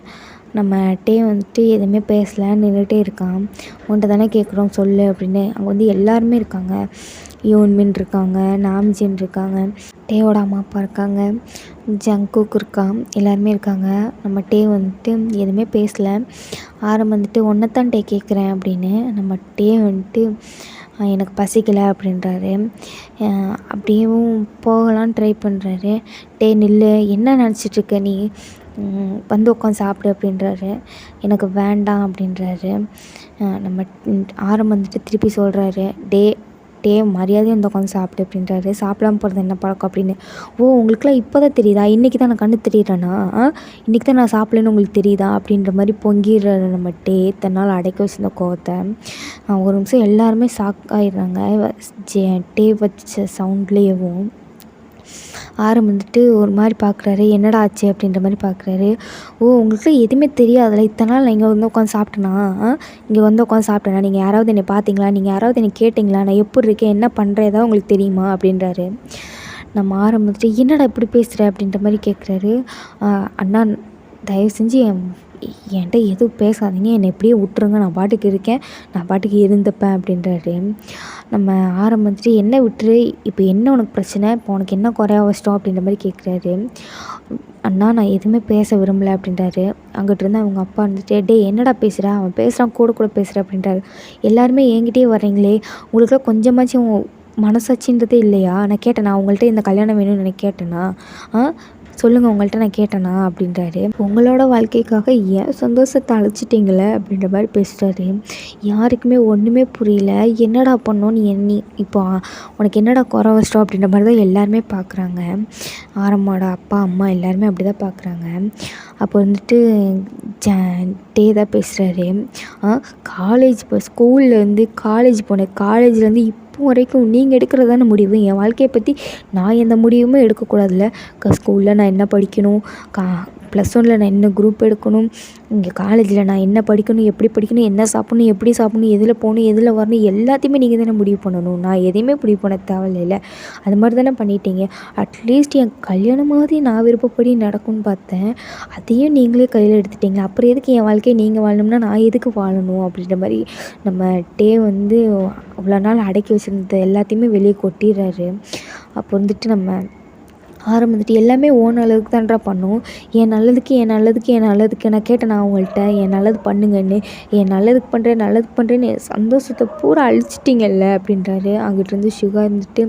நம்ம டே வந்துட்டு எதுவுமே பேசலை, நின்றுட்டே இருக்கான். "உன்கிட்ட தானே கேட்குறோம் சொல்லு" அப்படின்னு. அங்கே வந்து எல்லாருமே இருக்காங்க. யோன்மின் இருக்காங்க, நாம்ஜின் இருக்காங்க, டேவோட அம்மா அப்பா இருக்காங்க, ஜங்குக் இருக்கான், எல்லாருமே இருக்காங்க. நம்ம டே வந்துட்டு எதுவுமே பேசலை. வந்துட்டு, "உன்னைத்தான் டே கேட்குறேன்" அப்படின்னு. நம்ம டே வந்துட்டு, "எனக்கு பசிக்கலை" அப்படின்றாரு. அப்படியேவும் போகலான்னு ட்ரை பண்ணுறாரு. "டே நில்லு, என்ன நினச்சிட்ருக்க நீ, வந்து உட்காந்து சாப்பிடு" அப்படின்றாரு. "எனக்கு வேண்டாம்" அப்படின்றாரு. நம்ம வந்துட்டு திருப்பி சொல்கிறாரு, "டே மரியாதையாக வந்து உட்காந்து சாப்பிடு" அப்படின்றாரு. "சாப்பிடாம போகிறது என்ன பழக்கம்" அப்படின்னு. "ஓ, உங்களுக்குலாம் இப்போ தான் தெரியுதா? இன்றைக்கி தான் நான் கண்ணு தெரியுறேனா? இன்றைக்கி தான் நான் சாப்பிடலன்னு உங்களுக்கு தெரியுதா?" அப்படின்ற மாதிரி பொங்கிடுறாரு நம்ம டே, தன்னால் அடைக்க வச்சிருந்த கோவத்தை. ஒரு நிமிஷம் எல்லாருமே ஷாக் ஆகிடுறாங்க. டே வச்ச சவுண்ட்லேயேவும். வந்துட்டு ஒரு மாதிரி பார்க்குறாரு. "என்னடா ஆச்சு?" அப்படின்ற மாதிரி பார்க்குறாரு. "ஓ, உங்களுக்கு எதுவுமே தெரியாதுல்ல, இத்தனை நாள் நான் இங்கே வந்து உட்காந்து சாப்பிட்டேனா? இங்கே வந்து உட்காந்து சாப்பிட்டேனா? நீங்கள் யாராவது என்னை பார்த்தீங்களா? நீங்கள் யாராவது என்னை கேட்டிங்களா? நான் எப்படி இருக்கேன், என்ன பண்ணுறேன், ஏதாவது உங்களுக்கு தெரியுமா?" அப்படின்றாரு. நம்ம வந்துட்டு, "என்னடா இப்படி பேசுகிற?" அப்படின்ற மாதிரி கேட்குறாரு. "அண்ணா, தயவு செஞ்சு என்கிட்ட எதுவும் பேசாதீங்க, என்னை எப்படியே விட்டுருங்க, நான் பாட்டுக்கு இருக்கேன், நான் பாட்டுக்கு இருந்துப்பேன்" அப்படின்றாரு. நம்ம வந்துட்டு, "என்ன விட்டுரு, இப்போ என்ன உனக்கு பிரச்சனை, இப்போ உனக்கு என்ன குறையா வச்சிட்டோம்" அப்படின்ற மாதிரி கேட்குறாரு. "அண்ணா, நான் எதுவுமே பேச விரும்பலை" அப்படின்றாரு. அங்கிட்டிருந்து அவங்க அப்பா வந்துட்டு, "டே என்னடா பேசுகிற, அவன் பேசுகிறான் கூட பேசுகிற" அப்படின்றாரு. "எல்லாருமே என்கிட்டயே வர்றீங்களே, உங்களுக்குலாம் கொஞ்சமாச்சும் மனசாட்சின்றதே இல்லையா? நான் கேட்டேனா உங்கள்கிட்ட இந்த கல்யாணம் வேணும்னு எனக்கு கேட்டேனா? சொல்லுங்கள், உங்கள்கிட்ட நான் கேட்டேனா?" அப்படின்றாரு. "உங்களோட வாழ்க்கைக்காக ஏன் சந்தோஷத்தை அழிச்சிட்டிங்களே" அப்படின்ற மாதிரி பேசுகிறாரு. யாருக்குமே ஒன்றுமே புரியல. என்னடா பண்ணோம் நீ இப்போ உனக்கு என்னடா குறை வச்சிட்டோம் அப்படின்ற மாதிரி தான் எல்லாருமே பார்க்குறாங்க. ஆரம்மோட அப்பா அம்மா எல்லாருமே அப்படி தான் பார்க்குறாங்க. அப்போ வந்துட்டு டே தான் பேசுகிறாரு. "காலேஜ் இப்போ ஸ்கூல்லேருந்து காலேஜ் போனேன், காலேஜ்லேருந்து இப்போ வரைக்கும் நீங்கள் எடுக்கிறது தானே முடிவு, என் வாழ்க்கையை பற்றி நான் எந்த முடிவுமே எடுக்கக்கூடாதுல்ல. ஸ்கூலில் நான் என்ன படிக்கணும், +1ல் நான் என்ன குரூப் எடுக்கணும், இங்கே காலேஜில் நான் என்ன படிக்கணும், எப்படி படிக்கணும், என்ன சாப்பிட்ணும், எப்படி சாப்பிட்ணும், எதில் போகணும், எதில் வரணும், எல்லாத்தையுமே நீங்கள் தானே முடிவு பண்ணணும். நான் எதையுமே முடிவு பண்ண தேவையில்லைல்ல. அது மாதிரி தானே பண்ணிட்டீங்க. அட்லீஸ்ட் என் கல்யாணமாவது நான் விருப்பப்படி நடக்கும்னு பார்த்தேன், அதையும் நீங்களே கையில் எடுத்துட்டீங்க. அப்புறம் எதுக்கு என் வாழ்க்கையை நீங்கள் வாழணும்னா நான் எதுக்கு வாழணும்?" அப்படின்ற மாதிரி நம்ம டே வந்து அவ்வளோ நாள் அடக்கி வச்சுருந்தது எல்லாத்தையுமே வெளியே கொட்டிடுறாரு. அப்போ வந்துட்டு நம்ம வந்துட்டு, "எல்லாமே உன் நல்லதுக்கு தான்டா பண்ணோம், என் நல்லதுக்கு நான் கேட்டேனா அவங்கள்ட்ட என் நல்லது பண்ணுங்கன்னு? என் நல்லதுக்கு பண்ணுறேன்னு சந்தோஷத்தை பூரா அழிச்சிட்டிங்கல்ல" அப்படின்றாரு. அங்கிட்டிருந்து சுகா இருந்துட்டு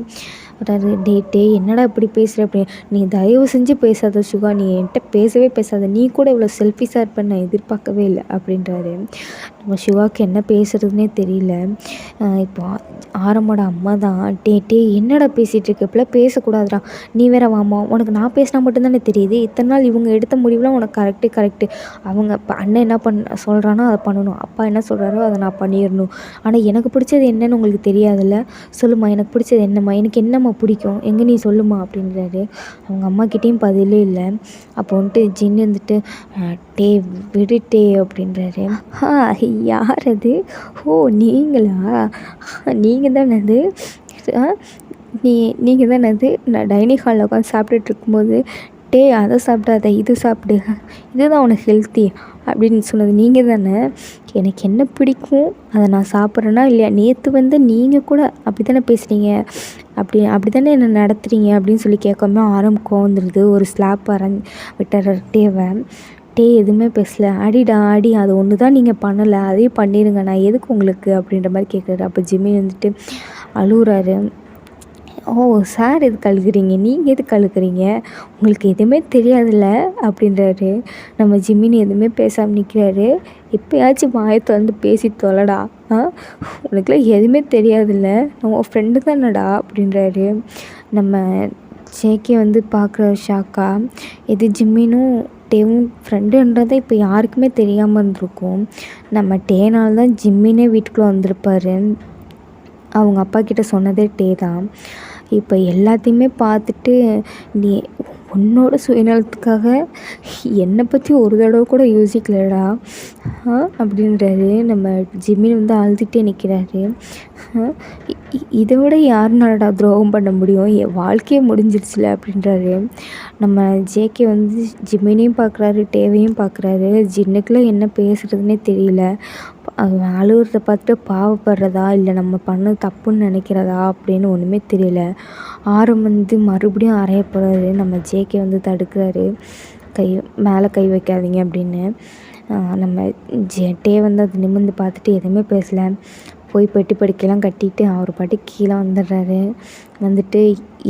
வராரு. "டே என்னடா இப்படி பேசுகிற" அப்படின்னு. "நீ தயவு செஞ்சு பேசாத சுகா, நீ என்கிட்ட பேசவே பேசாத, நீ கூட இவ்வளோ செல்ஃபிஷாக இருப்பேன்னு நான் எதிர்பார்க்கவே இல்லை" அப்படின்றாரு. நம்ம சிவாவுக்கு என்ன பேசுகிறதுனே தெரியல. இப்போ ஆரம்மோட அம்மா தான், டே என்னடா பேசிகிட்டு இருக்க, இப்படிலாம் பேசக்கூடாதுடா, நீ வேற வாம்மா, உனக்கு நான் பேசினா மட்டும்தானே தெரியுது, இத்தனை நாள் இவங்க எடுத்த முடிவுலாம் உனக்கு கரெக்டு, அவங்க இப்போ அண்ணன் என்ன சொல்கிறானோ அதை பண்ணணும், அப்பா என்ன சொல்கிறாரோ அதை நான் பண்ணிடணும், ஆனால் எனக்கு பிடிச்சது என்னன்னு உங்களுக்கு தெரியாதுல்ல, சொல்லுமா எனக்கு பிடிச்சது என்னம்மா, எனக்கு என்னம்மா தானம்மா பிடிக்கும், எங்கே நீ சொல்லுமா அப்படின்றாரு. அவங்க அம்மாக்கிட்டேயும் பதிலே இல்லை. அப்போ வந்துட்டு ஜின் இருந்துட்டு டே விடு டே அப்படின்றாரு. யார் அது? ஓ நீங்களா? நீங்கள் தானே அது? நீங்கள் தானே அது? நான் டைனிங் ஹாலில் உட்காந்து சாப்பிட்டுட்டு இருக்கும்போது டே அதை சாப்பிடாத இது சாப்பிடு, இதுதான் உனக்கு ஹெல்த்தி அப்படின்னு சொன்னது நீங்கள் தானே? எனக்கு என்ன பிடிக்கும் அதை நான் சாப்பிட்றேன்னா இல்லையா? நேற்று வந்து நீங்கள் கூட அப்படி தானே பேசுகிறீங்க, அப்படி தானே என்னை நடத்துகிறீங்க அப்படின்னு சொல்லி கேட்காம கோவம் வந்துடுது. ஒரு ஸ்லாப் விட்டுற டேவை. டே எதுவுமே பேசலை. அடிடா அடி, அது ஒன்று தான் நீங்கள் பண்ணலை, அதையும் பண்ணிடுங்க, நான் எதுக்கு உங்களுக்கு அப்படின்ற மாதிரி கேட்குறாரு. அப்போ ஜிம்மி வந்துட்டு அழுகுறாரு. ஓ சார் எதுக்கு அழுகுறீங்க, நீங்கள் எதுக்கு அழுகுறீங்க, உங்களுக்கு எதுவுமே தெரியாதுல்ல அப்படின்றாரு. நம்ம ஜிம்மினி எதுவுமே பேசாமல் நிற்கிறாரு. எப்போயாச்சும் வாயை திறந்து பேசி தொலைடா, உனக்குலாம் எதுவுமே தெரியாதுல்ல, நான் உன் ஃப்ரெண்டு தானடா அப்படின்றாரு. நம்ம ஜேகே வந்து பார்க்குற ஷாக்கா, இது ஜிம்மினும் டேவும் ஃப்ரெண்டுன்றதை இப்போ யாருக்குமே தெரியாமல் இருந்திருக்கும். நம்ம டேனால் தான் ஜிம்மினே வீட்டுக்குள்ளே வந்திருப்பார். அவங்க அப்பா கிட்ட சொன்னதே டே தான். இப்போ எல்லாத்தையுமே பார்த்துட்டு நீ உன்னோட சுயநலத்துக்காக என்னை பற்றி ஒரு தடவை கூட யோசிக்கலடா அப்படின்றாரு. நம்ம ஜிம்மின் வந்து அழுதுகிட்டே நிற்கிறாரு. இதை விட யாருனாலடா துரோகம் பண்ண முடியும், என் வாழ்க்கையே முடிஞ்சிருச்சுல அப்படின்றாரு. நம்ம ஜேகே வந்து ஜிம்மினையும் பார்க்குறாரு, டேவையும் பார்க்குறாரு. ஜின்னுக்குலாம் என்ன பேசுகிறதுனே தெரியல. அவன் அழுகுறத பார்த்துட்டு பாவப்படுறதா இல்லை நம்ம பண்ணது தப்புன்னு நினைக்கிறதா அப்படின்னு ஒன்றுமே தெரியல. ஆரம் வந்து மறுபடியும் அறையப்படுறாரு. நம்ம ஜேகே வந்து தடுக்கிறாரு, மேலே கை வைக்காதீங்க அப்படின்னு. நம்ம டே வந்து அது நிமிர்ந்து பார்த்துட்டு எதுவுமே பேசலை. போய் பெட்டி படிக்கலாம் கட்டிட்டு அவர் பாட்டுக்கு கீழே வந்துடுறாரு. வந்துட்டு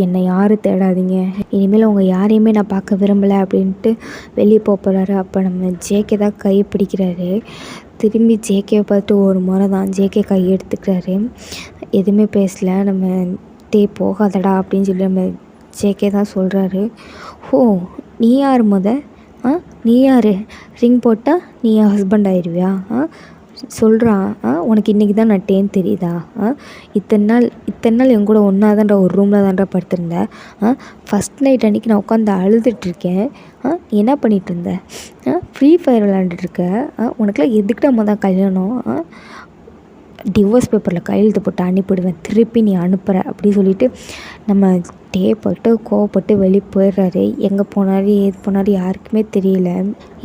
என்னை யாரும் தேடாதீங்க, இனிமேல் உங்கள் யாரையுமே நான் பார்க்க விரும்பலை அப்படின்ட்டு வெளியே போகிறாரு. அப்போ நம்ம ஜேகே தான் கையை பிடிக்கிறாரு. திரும்பி ஜேகேவை பார்த்துட்டு ஒரு முறை தான் ஜேகே கை எடுத்துக்கிறாரு. எதுவுமே பேசலை. நம்ம டே போகாதடா அப்படின்னு சொல்லி நம்ம ஜேகே தான் சொல்கிறாரு. ஓ நீ யார் நீ யார்? ரிங் போட்டால் நீ என் ஹஸ்பண்ட் ஆயிடுவியா? சொல்கிறான். உனக்கு இன்றைக்கி தான் நான் டேன்னு தெரியுதா? இத்தனை நாள் என் கூட ஒன்றா தான்டா ஒரு ரூமில் தான்டா படுத்திருந்தேன். ஃபஸ்ட் நைட் அன்றைக்கி நான் உட்காந்து அழுதுட்ருக்கேன். என்ன பண்ணிகிட்டு இருந்தேன்? ஃப்ரீ ஃபயர் விளாண்டுட்ருக்க. உனக்குலாம் எதுக்கிட்ட தான் கல்யாணம்? டிவோர்ஸ் பேப்பரில் கையெழுத்து போட்டு அனுப்பிடுவேன், திருப்பி நீ அனுப்புகிற அப்படி சொல்லிவிட்டு நம்ம போட்டு கோவப்பட்டு வெளியே போயிடுறாரு. எங்கே போனார் ஏது போனார் யாருக்குமே தெரியல.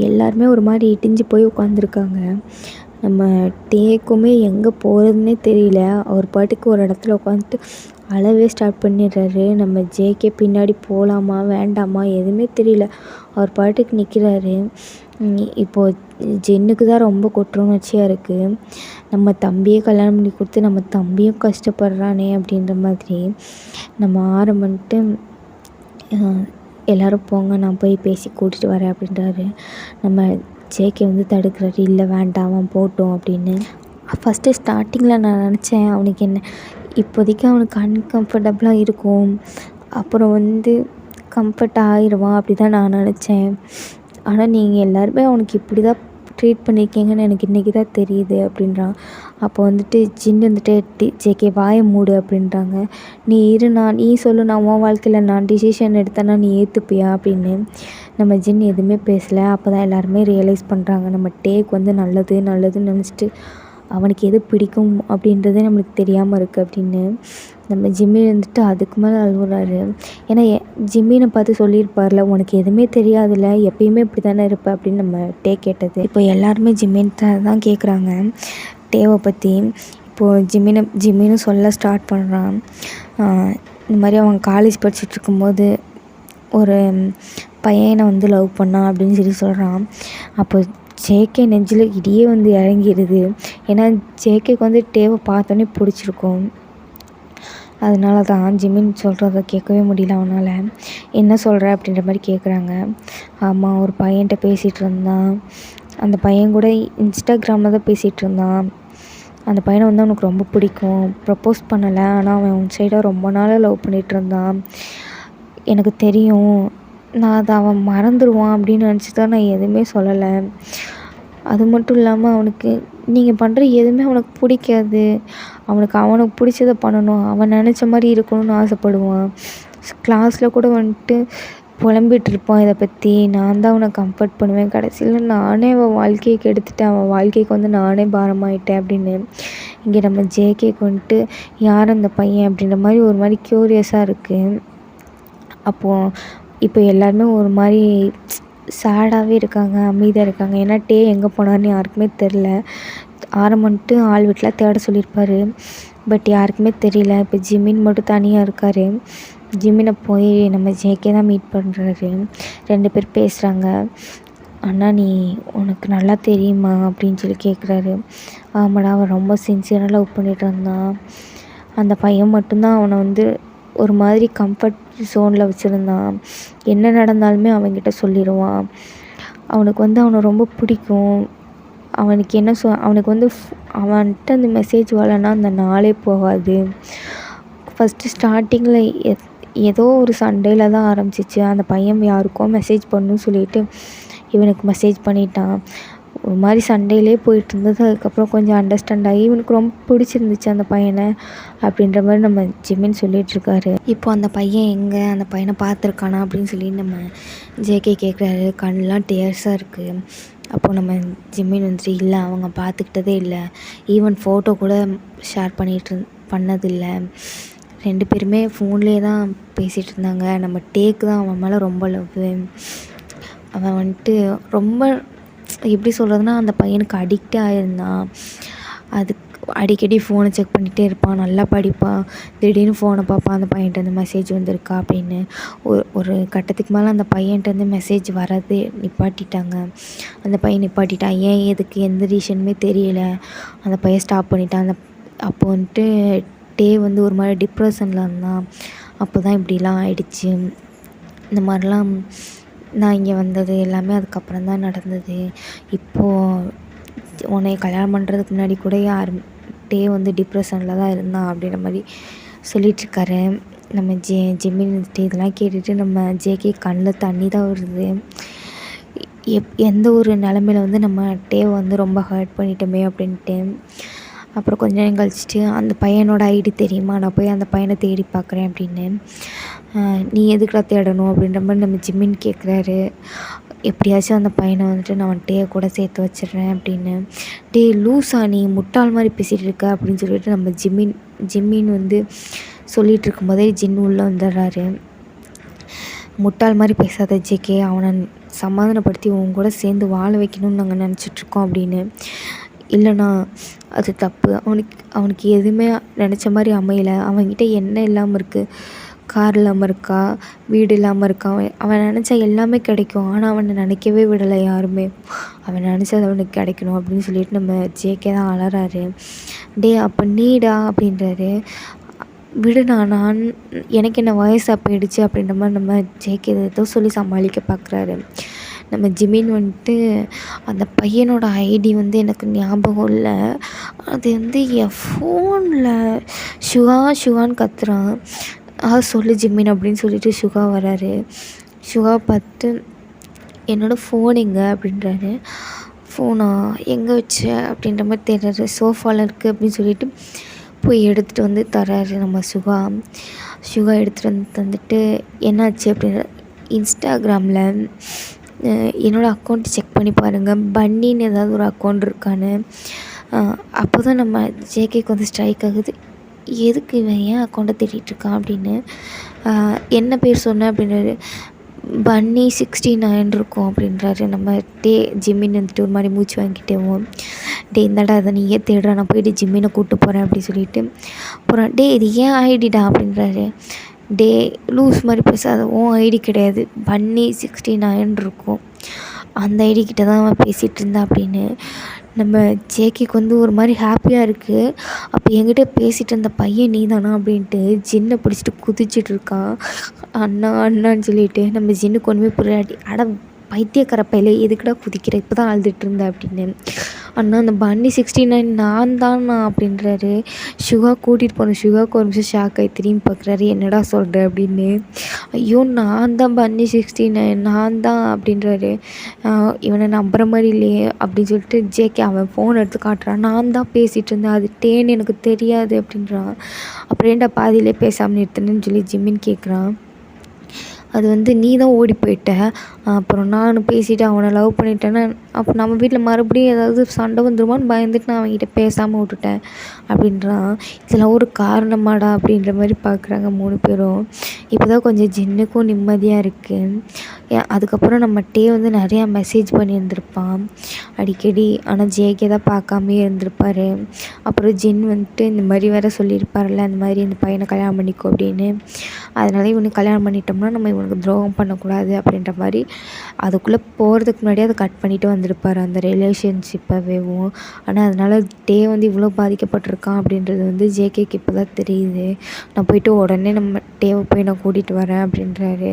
எல்லாருமே ஒரு மாதிரி இடிஞ்சு போய் உட்காந்துருக்காங்க. நம்ம டேக்குமே எங்கே போகிறதுனே தெரியல. அவர் பாட்டுக்கு ஒரு இடத்துல உட்காந்துட்டு அழவே ஸ்டார்ட் பண்ணிடுறாரு. நம்ம ஜேகே பின்னாடி போகலாமா வேண்டாமா எதுவுமே தெரியல. அவர் பாட்டுக்கு நிற்கிறாரு. இப்போது ஜென்னுக்கு தான் ரொம்ப குற்றவுணர்ச்சியாக இருக்குது. நம்ம தம்பியை கல்யாணம் பண்ணி கொடுத்து நம்ம தம்பியும் கஷ்டப்படுறானே அப்படின்ற மாதிரி நம்ம ஆரம்பிட்டு எல்லோரும் போங்க, நான் போய் பேசி கூட்டிகிட்டு வரேன் அப்படின்றாரு. நம்ம ஜேகே வந்து தடுக்கிறாரு. இல்லை வேண்டாம் அவன் போட்டோம் அப்படின்னு. ஃபஸ்ட்டு ஸ்டார்டிங்கில் நான் நினச்சேன் அவனுக்கு என்ன இப்போதைக்கு அவனுக்கு அன்கம்ஃபர்டபுளாக இருக்கும், அப்புறம் வந்து கம்ஃபர்ட் ஆகிடுவான் அப்படி தான் நான் நினச்சேன். ஆனால் நீங்கள் எல்லாருமே அவனுக்கு இப்படி தான் ட்ரீட் பண்ணியிருக்கீங்கன்னு எனக்கு இன்றைக்கி தான் தெரியுது அப்படின்றான். அப்போ வந்துட்டு ஜின் வந்துட்டு ஜேகே வாயை மூடு அப்படின்றாங்க. நீ சொல்லு, நான் உன் வாழ்க்கையில் நான் டிசிஷன் எடுத்தேன்னா நீ ஏற்றுப்பியா அப்படின்னு. நம்ம ஜின் எதுவுமே பேசலை. அப்போ தான் எல்லாருமே ரியலைஸ் பண்ணுறாங்க நம்ம டேக் வந்து நல்லதுன்னு நினச்சிட்டு அவனுக்கு எது பிடிக்கும் அப்படின்றதே நம்மளுக்கு தெரியாமல் இருக்குது அப்படின்னு. நம்ம ஜிம்மி வந்துட்டு அதுக்கு மேலே அழுகுறாரு. ஏன்னா ஜிம்மினை பார்த்து சொல்லியிருப்பார்ல, உனக்கு எதுவுமே தெரியாதுல்ல, எப்பயுமே இப்படி தானே இருப்ப அப்படின்னு நம்ம டே கேட்டது. இப்போ எல்லாருமே ஜிம்மின்ட்ட தான் கேட்குறாங்க டேவை பற்றி. இப்போது ஜிம்மின்னு சொல்ல ஸ்டார்ட் பண்ணுறான். இந்த மாதிரி அவன் காலேஜ் படிச்சுட்டு இருக்கும்போது ஒரு பையனை வந்து லவ் பண்ணான் அப்படின்னு சொல்லி சொல்கிறான். அப்போ ஜேகே நெஞ்சில் இடியே வந்து இறங்கிடுது. ஏன்னா ஜேகேக்கு வந்து டேவை பார்த்தோன்னே பிடிச்சிருக்கும். அதனால தான் ஜிம்மின் சொல்கிறத கேட்கவே முடியல அவனால். என்ன சொல்கிற அப்படின்ற மாதிரி கேட்குறாங்க. ஆமாம், ஒரு பையன்கிட்ட பேசிகிட்டு இருந்தான். அந்த பையன் கூட இன்ஸ்டாகிராமில் தான் பேசிகிட்டு இருந்தான். அந்த பையனை வந்து அவனுக்கு ரொம்ப பிடிக்கும். ப்ரப்போஸ் பண்ணலை, ஆனால் அவன் உன் சைடாக ரொம்ப நாளாக லவ் பண்ணிகிட்டு இருந்தான். எனக்கு தெரியும், நான் அதை அவன் மறந்துடுவான் அப்படின்னு நினச்சி தான் நான் எதுவுமே சொல்லலை. அது மட்டும் இல்லாமல் அவனுக்கு நீங்கள் பண்ணுற எதுவுமே அவனுக்கு பிடிக்காது. அவனுக்கு பிடிச்சத பண்ணணும். அவன் நினச்ச மாதிரி இருக்கணும்னு ஆசைப்படுவான். கிளாஸில் கூட வந்துட்டு புலம்பிகிட்டு இருப்பான் இதை பற்றி. நான் தான் அவனை கம்ஃபர்ட் பண்ணுவேன். கடைசியில் நானே அவன் வாழ்க்கையை கெடுத்துட்டேன். அவன் வாழ்க்கைக்கு வந்து நானே பாரமாயிட்டேன் அப்படின்னு. இங்கே நம்ம ஜேகேக்கு வந்துட்டு யார் அந்த பையன் அப்படின்ற மாதிரி ஒரு மாதிரி க்யூரியஸாக இருக்குது. அப்போது இப்போ எல்லாருமே ஒரு மாதிரி சேடாகவே இருக்காங்க, அமைதியாக இருக்காங்க. ஏன்னா எங்கே போனார்னு யாருக்குமே தெரில. வந்துட்டு ஆள் வீட்டில் தேட சொல்லியிருப்பார். பட் யாருக்குமே தெரியல. இப்போ ஜிமின் மட்டும் தனியாக இருக்கார். ஜிமினை போய் நம்ம ஜேகே தான் மீட் பண்ணுறாரு. 2 பேர் பேசுகிறாங்க. அண்ணா உனக்கு நல்லா தெரியுமா அப்படின்னு சொல்லி கேட்குறாரு. ஆமாடா, அவன் ரொம்ப சின்சியராக லவ் பண்ணிட்டு இருந்தான். அந்த பையன் மட்டும்தான் அவனை வந்து ஒரு மாதிரி கம்ஃபர்ட் ஸோனில் வச்சுருந்தான். என்ன நடந்தாலுமே அவன்கிட்ட சொல்லிடுவான். அவனுக்கு வந்து அவனை ரொம்ப பிடிக்கும். அவனுக்கு வந்து அவன்கிட்ட அந்த மெசேஜ் வரலன்னா அந்த நாளே போகாது. ஃபஸ்ட்டு ஸ்டார்டிங்கில் ஏதோ ஒரு சண்டையில் தான் ஆரம்பிச்சிச்சு. அந்த பையன் யாருக்கோ மெசேஜ் பண்ணணும்னு சொல்லிட்டு இவனுக்கு மெசேஜ் பண்ணிட்டான். ஒரு மாதிரி சண்டையிலே போயிட்டு இருந்தது. அதுக்கப்புறம் கொஞ்சம் அண்டர்ஸ்டாண்ட் ஆகி இவனுக்கு ரொம்ப பிடிச்சிருந்துச்சு அந்த பையனை அப்படின்ற மாதிரி நம்ம ஜிமின் சொல்லிகிட்ருக்காரு. இப்போ அந்த பையன் எங்கே, அந்த பையனை பார்த்துருக்கானா அப்படின்னு சொல்லி நம்ம ஜேகே கேட்குறாரு. கண்ணெலாம் டேர்ஸாக இருக்குது. அப்போது நம்ம ஜிமின் வந்துட்டு இல்லை, அவங்க பார்த்துக்கிட்டதே இல்லை. ஈவன் ஃபோட்டோ கூட ஷேர் பண்ணதில்லை. 2 பேருமே ஃபோன்லேயே தான் பேசிகிட்டு இருந்தாங்க. நம்ம டேக்கு தான் அவன் மேலே ரொம்ப லவ். அவன் வந்துட்டு ரொம்ப எப்படி சொல்கிறதுனா அந்த பையனுக்கு அடிக்டே ஆகிருந்தான். அதுக்கு அடிக்கடி ஃபோனை செக் பண்ணிகிட்டே இருப்பான். நல்லா படிப்பான். திடீர்னு ஃபோனை பார்ப்பான். அந்த பையன்கிட்ட மெசேஜ் வந்திருக்கா அப்படின்னு. ஒரு கட்டத்துக்கு மேலே அந்த பையன்கிட்ட மெசேஜ் வரது நிப்பாட்டிட்டாங்க. அந்த பையன் நிப்பாட்டிட்டான். ஏன் எதுக்கு எந்த ரீசனுமே தெரியல. அந்த பையன் ஸ்டாப் பண்ணிட்டான். அப்போ வந்துட்டு வந்து ஒரு மாதிரி டிப்ரெஷனில் இருந்தான். அப்போ தான் இப்படிலாம் ஆயிடுச்சு. இந்த மாதிரிலாம் நான் இங்கே வந்தது எல்லாமே அதுக்கப்புறம் தான் நடந்தது. இப்போது உன்னை கல்யாணம் பண்ணுறதுக்கு முன்னாடி கூட வந்து டிப்ரெஷனில் தான் இருந்தான் அப்படின்ற மாதிரி சொல்லிகிட்ருக்காரு. நம்ம ஜிமின் இதெல்லாம் கேட்டுட்டு நம்ம ஜேகே கண்ணில் தண்ணி தான் வருது. எந்த ஒரு நிலமையில வந்து நம்ம வந்து ரொம்ப ஹர்ட் பண்ணிட்டோமே அப்படின்ட்டு. அப்புறம் கொஞ்ச நேரம் கழிச்சிட்டு அந்த பையனோட ஐடி தெரியுமா, நான் போய் அந்த பையனை தேடி பார்க்குறேன் அப்படின்னு. நீ எதுக்குடா தேடணும் அப்படின்ற மாதிரி நம்ம ஜிமின் கேட்குறாரு. எப்படியாச்சும் அந்த பையனை வந்துட்டு நான் கூட சேர்த்து வச்சிடுறேன் அப்படின்னு. லூஸா, நீ முட்டாள் மாதிரி பேசிகிட்டு இருக்க அப்படின்னு சொல்லிட்டு நம்ம ஜிமின் வந்து சொல்லிகிட்டு இருக்கும்போதே ஜின் உள்ளே வந்துடுறாரு. முட்டாள் மாதிரி பேசாத ஜேகே, அவனை சமாதானப்படுத்தி உன் கூட சேர்ந்து வாழ வைக்கணும்னு நாங்கள் நினச்சிட்ருக்கோம் அப்படின்னு. இல்லைண்ணா, அது தப்பு. அவனுக்கு எதுவுமே நினச்ச மாதிரி அமையலை. அவன்கிட்ட என்ன இல்லாமல் இருக்குது, கார் இல்லாமல் இருக்கா, வீடு இல்லாமல் இருக்கா. அவன் நினச்சா எல்லாமே கிடைக்கும். ஆனால் அவனை நினைக்கவே விடலை யாருமே. அவன் நினச்சது அவனுக்கு கிடைக்கணும் அப்படின்னு சொல்லிட்டு நம்ம ஜேகே தான் அலறாரு. அப்போ நீடா அப்படின்றாரு. விடுண்ணா, எனக்கு என்ன வயசாக போயிடுச்சு அப்படின்ற மாதிரி நம்ம ஜேகே ஏதோ சொல்லி சமாளிக்க பார்க்குறாரு. நம்ம ஜிமின் வந்துட்டு அந்த பையனோட ஐடி வந்து எனக்கு ஞாபகம் இல்லை. அது வந்து என் ஃபோனில் ஷுகான்னு கத்துறான். சொல்லு ஜிமின் அப்படின்னு சொல்லிட்டு ஷுகா வராரு. ஷுகா பார்த்து என்னோடய ஃபோன் எங்கே அப்படின்றாரு. ஃபோனா எங்கே வச்ச அப்படின்ற மாதிரி தேடுறாரு. சோஃபாவில் இருக்குது அப்படின்னு சொல்லிட்டு போய் எடுத்துகிட்டு வந்து தராரு நம்ம ஷுகா எடுத்துகிட்டு தந்துட்டு என்னாச்சு அப்படின்ற இன்ஸ்டாகிராமில் என்னோடய அக்கௌண்ட் செக் பண்ணி பாருங்கள், பன்னின்னு ஏதாவது ஒரு அக்கௌண்ட் இருக்கான்னு. அப்போ தான் நம்ம ஜேகேக்கு வந்து ஸ்ட்ரைக் ஆகுது. எதுக்கு இவன் ஏன் அக்கௌண்ட்டை தேடிட்டுருக்கான் அப்படின்னு. என்ன பேர் சொன்னேன் அப்படின்றாரு. பன்னி 69 இருக்கும் அப்படின்றாரு. நம்ம ஜிம்மின்னு வந்துட்டு ஒரு மாதிரி மூச்சு வாங்கிட்டேவோம். இந்தடா அதை நீயே தேடுறா, நான் போய்ட்டு ஜிம்மினை கூப்பிட்டு போகிறேன் அப்படின்னு சொல்லிட்டு போகிறேன். இது ஏன் ஐடிடா அப்படின்றாரு. லூஸ் மாதிரி பேசாத, உன் ஐடி கிடையாது, பன்னி 69 இருக்கும், அந்த ஐடி கிட்ட தான் அவன் பேசிகிட்டு இருந்தா அப்படின்னு. நம்ம ஜேகேக்கு வந்து ஒரு மாதிரி ஹாப்பியாக இருக்குது. அப்போ என்கிட்ட பேசிகிட்டு இருந்த பையன் நீ தானா அப்படின்ட்டு ஜின்னை பிடிச்சிட்டு குதிச்சிட்டு இருக்கான். அண்ணான்னு சொல்லிட்டு நம்ம ஜின்னுக்கு ஒன்றுமே புரியாட்டி, பைத்தியக்கார பையில எதுக்குடா குதிக்கிற, இப்போ தான் அழுதுட்டு இருந்தேன் அப்படின்னு. அண்ணா அந்த பன்னி 69 நான் தான்ண்ணா அப்படின்றாரு. ஷிவா கூட்டிகிட்டு போனேன். ஷிவாவுக்கு ஒரு நிமிஷம் ஷாக் ஆகி திரும்பி பார்க்குறாரு, என்னடா சொல்கிற அப்படின்னு. ஐயோ நான் தான் பன்னி 69 நான் தான் அப்படின்றாரு. இவனை நம்புகிற மாதிரி இல்லையே அப்படின்னு சொல்லிட்டு ஜேகே அவன் ஃபோன் எடுத்து காட்டுறான். நான் தான் பேசிகிட்டு இருந்தேன், அது டேன்னு எனக்கு தெரியாது அப்படின்றான். அப்புறம் ஏன்டா பாதியிலே பேசாமல் நிறுத்துனேன்னு சொல்லி ஜிம்மின்னு கேட்குறான். அது வந்து நீ தான் ஓடி போயிட்ட, அப்புறம் நான் பேசிவிட்டு அவனை லவ் பண்ணிட்டேன்னா அப்போ நம்ம வீட்டில் மறுபடியும் ஏதாவது சண்டை வந்துருமான்னு பயந்துட்டு நான் அவன்கிட்ட பேசாமல் விட்டுட்டேன் அப்படின்றான். இதெல்லாம் ஒரு காரணமாடா அப்படின்ற மாதிரி பார்க்குறாங்க 3 பேரும். இப்போ தான் கொஞ்சம் ஜின்னுக்கும் நிம்மதியாக இருக்குது. அதுக்கப்புறம் நம்ம டே வந்து நிறையா மெசேஜ் பண்ணியிருந்திருப்பான் அடிக்கடி. ஆனால் ஜேகே தான் பார்க்காமே இருந்திருப்பார். அப்புறம் ஜின் வந்துட்டு இந்த மாதிரி வேறு சொல்லியிருப்பார்ல, இந்த மாதிரி இந்த பையனை கல்யாணம் பண்ணிக்கோ அப்படின்னு. அதனால இவனுக்கு கல்யாணம் பண்ணிட்டோம்னா நம்ம இவனுக்கு துரோகம் பண்ணக்கூடாது அப்படின்ற மாதிரி அதுக்குள்ளே போகிறதுக்கு முன்னாடியே அதை கட் பண்ணிவிட்டு வந்திருப்பார் அந்த ரிலேஷன்ஷிப்பவேவும். ஆனால் அதனால் டே வந்து இவ்வளோ பாதிக்கப்பட்டிருக்கான் அப்படின்றது வந்து ஜேகேக்கு இப்போ தான் தெரியுது. நான் போயிட்டு உடனே நம்ம டேவை போய் நான் கூட்டிகிட்டு வரேன் அப்படின்றாரு.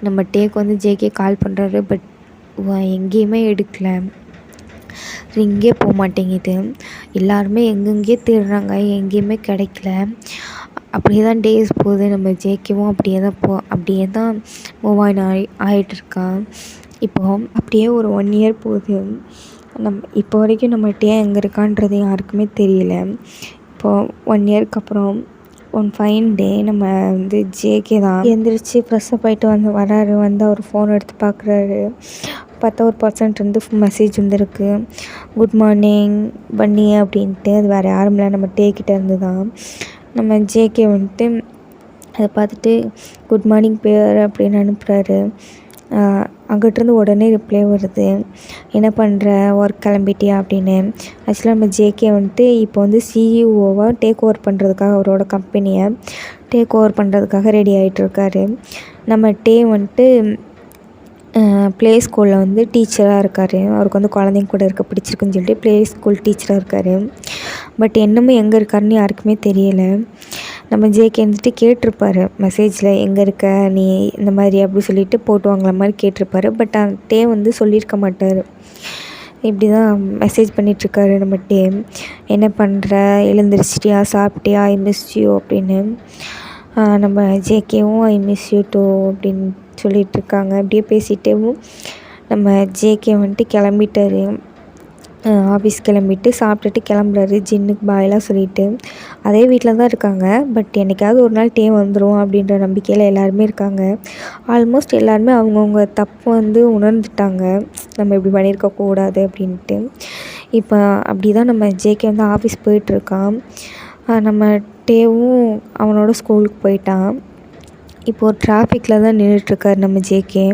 நம்ம டேக்கு வந்து ஜேகே கால் பண்ணுறாரு, பட் எங்கேயுமே எடுக்கலை, ரிங்கே போக மாட்டேங்குது. எல்லாருமே எங்கெங்கேயே தேடுறாங்க, எங்கேயுமே கிடைக்கல. அப்படியே தான் டேஸ் போகுது. நம்ம ஜேகேவும் அப்படியே தான் மூவ் ஆன் ஆகிட்டுருக்கான். இப்போ அப்படியே ஒரு 1 இயர் போகுது. இப்போ வரைக்கும் நம்ம டே எங்கே இருக்கான்றது யாருக்குமே தெரியல. இப்போது 1 இயருக்கு அப்புறம் ஒன் ஃபைன் டே நம்ம வந்து ஜேகே தான் எழுந்திரிச்சு ஃப்ரெஷ்ஷப் ஆகிட்டு வராரு. வந்து அவர் ஃபோன் எடுத்து பார்க்குறாரு. பார்த்தா ஒரு பர்சன்ட் மெசேஜ் வந்துருக்கு, குட் மார்னிங் பன்னி அப்படின்ட்டு. அது வேறு யாரும் இல்லை, நம்ம டே கிட்டே இருந்து தான். நம்ம ஜேகே வந்துட்டு அதை பார்த்துட்டு குட் மார்னிங் பேர் அப்படின்னு அனுப்புகிறாரு. அங்கிட்டிருந்து உடனே ரிப்ளை வருது, என்ன பண்ணுற, ஒர்க் கிளம்பிட்டியா அப்படின்னு. ஆக்சுவலாக நம்ம ஜேகே வந்துட்டு இப்போ வந்து சிஇஓவாக டேக் ஓவர் பண்ணுறதுக்காக, அவரோட கம்பெனியை டேக் ஓவர் பண்ணுறதுக்காக ரெடி ஆகிட்டுருக்காரு. நம்ம டே வந்துட்டு ப்ளே ஸ்கூலில் வந்து டீச்சராக இருக்கார். அவருக்கு வந்து குழந்தைங்க கூட இருக்க பிடிச்சிருக்குன்னு சொல்லிட்டு ப்ளே ஸ்கூல் டீச்சராக இருக்கார். பட் இன்னமும் எங்கே இருக்காருன்னு யாருக்குமே தெரியலை. நம்ம ஜேகே வந்துட்டு கேட்டிருப்பார் மெசேஜில், எங்கே இருக்க நீ இந்த மாதிரி அப்படி சொல்லிட்டு போட்டு வாங்குற மாதிரி கேட்டிருப்பார். பட் டே வந்து சொல்லியிருக்க மாட்டார். இப்படி தான் மெசேஜ் பண்ணிகிட்ருக்காரு நம்ம டே. என்ன பண்ணுற, எழுந்திரிச்சிட்டியா, சாப்பிட்டியா, ஐ மிஸ் யூ அப்படின்னு. நம்ம ஜேகேவும் ஐ மிஸ் யூ டூ அப்படின்னு சொல்லிகிட்ருக்காங்க. அப்படியே பேசிகிட்டேவும் நம்ம ஜேகே வந்துட்டு கிளம்பிட்டார். ஆஃபீஸ் கிளம்பிட்டு சாப்பிட்டுட்டு கிளம்புறாரு. ஜின்னுக்கு பாயெலாம் சொல்லிவிட்டு அதே வீட்டில் தான் இருக்காங்க. பட் என்றைக்காவது ஒரு நாள் டே வந்துடும் அப்படின்ற நம்பிக்கையில் எல்லாருமே இருக்காங்க. ஆல்மோஸ்ட் எல்லாருமே அவங்கவுங்க தப்பு வந்து உணர்ந்துட்டாங்க, நம்ம இப்படி பண்ணியிருக்கக்கூடாது அப்படின்ட்டு. இப்போ அப்படி தான் நம்ம ஜேகே வந்து ஆஃபீஸ் போயிட்டுருக்கான். நம்ம டேவும் அவனோட ஸ்கூலுக்கு போயிட்டான். இப்போது டிராஃபிக்கில் தான் நின்றுட்டுருக்காரு நம்ம ஜேகே.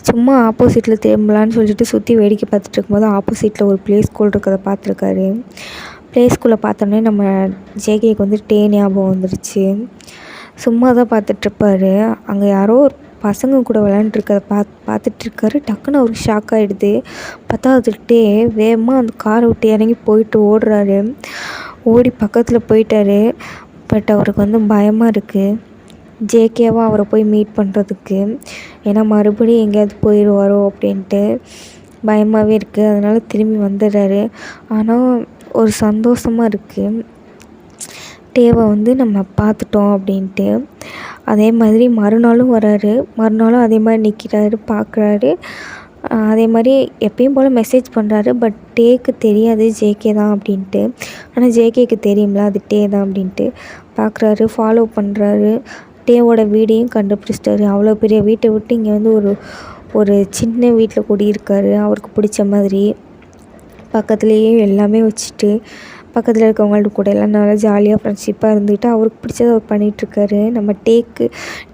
சும்மா ஆப்போசிட்டில் திரும்பலான்னு சொல்லிட்டு சுற்றி வேடிக்கை பார்த்துட்டு இருக்கும்போது ஆப்போசிட்டில் ஒரு ப்ளே ஸ்கூல் இருக்கிறத பார்த்துருக்காரு. ப்ளே ஸ்கூலில் பார்த்தோன்னே நம்ம ஜேகேக்கு வந்து டே ஞாபகம் வந்துடுச்சு. சும்மா தான் பார்த்துட்ருப்பாரு. அங்கே யாரோ ஒரு பசங்க கூட விளையாண்டுருக்கத பார்த்துட்ருக்காரு. டக்குன்னு அவருக்கு ஷாக் ஆகிடுது. பார்த்தா அது டே வேகமாக அந்த காரை விட்டு இறங்கி போயிட்டு ஓடுறாரு. ஓடி பக்கத்தில் போயிட்டார். பட் அவருக்கு வந்து பயமாக இருக்குது ஜேகேவாக அவரை போய் மீட் பண்ணுறதுக்கு. ஏன்னா மறுபடியும் எங்கேயாவது போயிடுவாரோ அப்படின்ட்டு பயமாகவே இருக்குது. அதனால் திரும்பி வந்துடுறாரு. ஆனால் ஒரு சந்தோஷமாக இருக்குது, டேவை வந்து நம்ம பார்த்துட்டோம் அப்படின்ட்டு. அதே மாதிரி மறுநாளும் வராரு. மறுநாளும் அதே மாதிரி நிற்கிறாரு, பார்க்குறாரு. அதே மாதிரி எப்பயும் போல் மெசேஜ் பண்ணுறாரு. பட் டேக்கு தெரியாது ஜேகே தான் அப்படின்ட்டு. ஆனால் ஜேகேக்கு தெரியும்ல அது டே தான் அப்படின்ட்டு. பார்க்குறாரு, ஃபாலோ பண்ணுறாரு. டேவோட வீடையும் கண்டுபிடிச்சிட்டாரு. அவ்வளோ பெரிய வீட்டை விட்டு இங்கே வந்து ஒரு சின்ன வீட்டில் குடியிருக்காரு. அவருக்கு பிடிச்ச மாதிரி பக்கத்துலேயே எல்லாமே வச்சுட்டு பக்கத்தில் இருக்கவங்கள்ட்ட கூட எல்லாம் நல்லா ஜாலியாக ஃப்ரெண்ட்ஷிப்பாக இருந்துக்கிட்டு அவருக்கு பிடிச்சதை அவர் பண்ணிகிட்ருக்காரு. நம்ம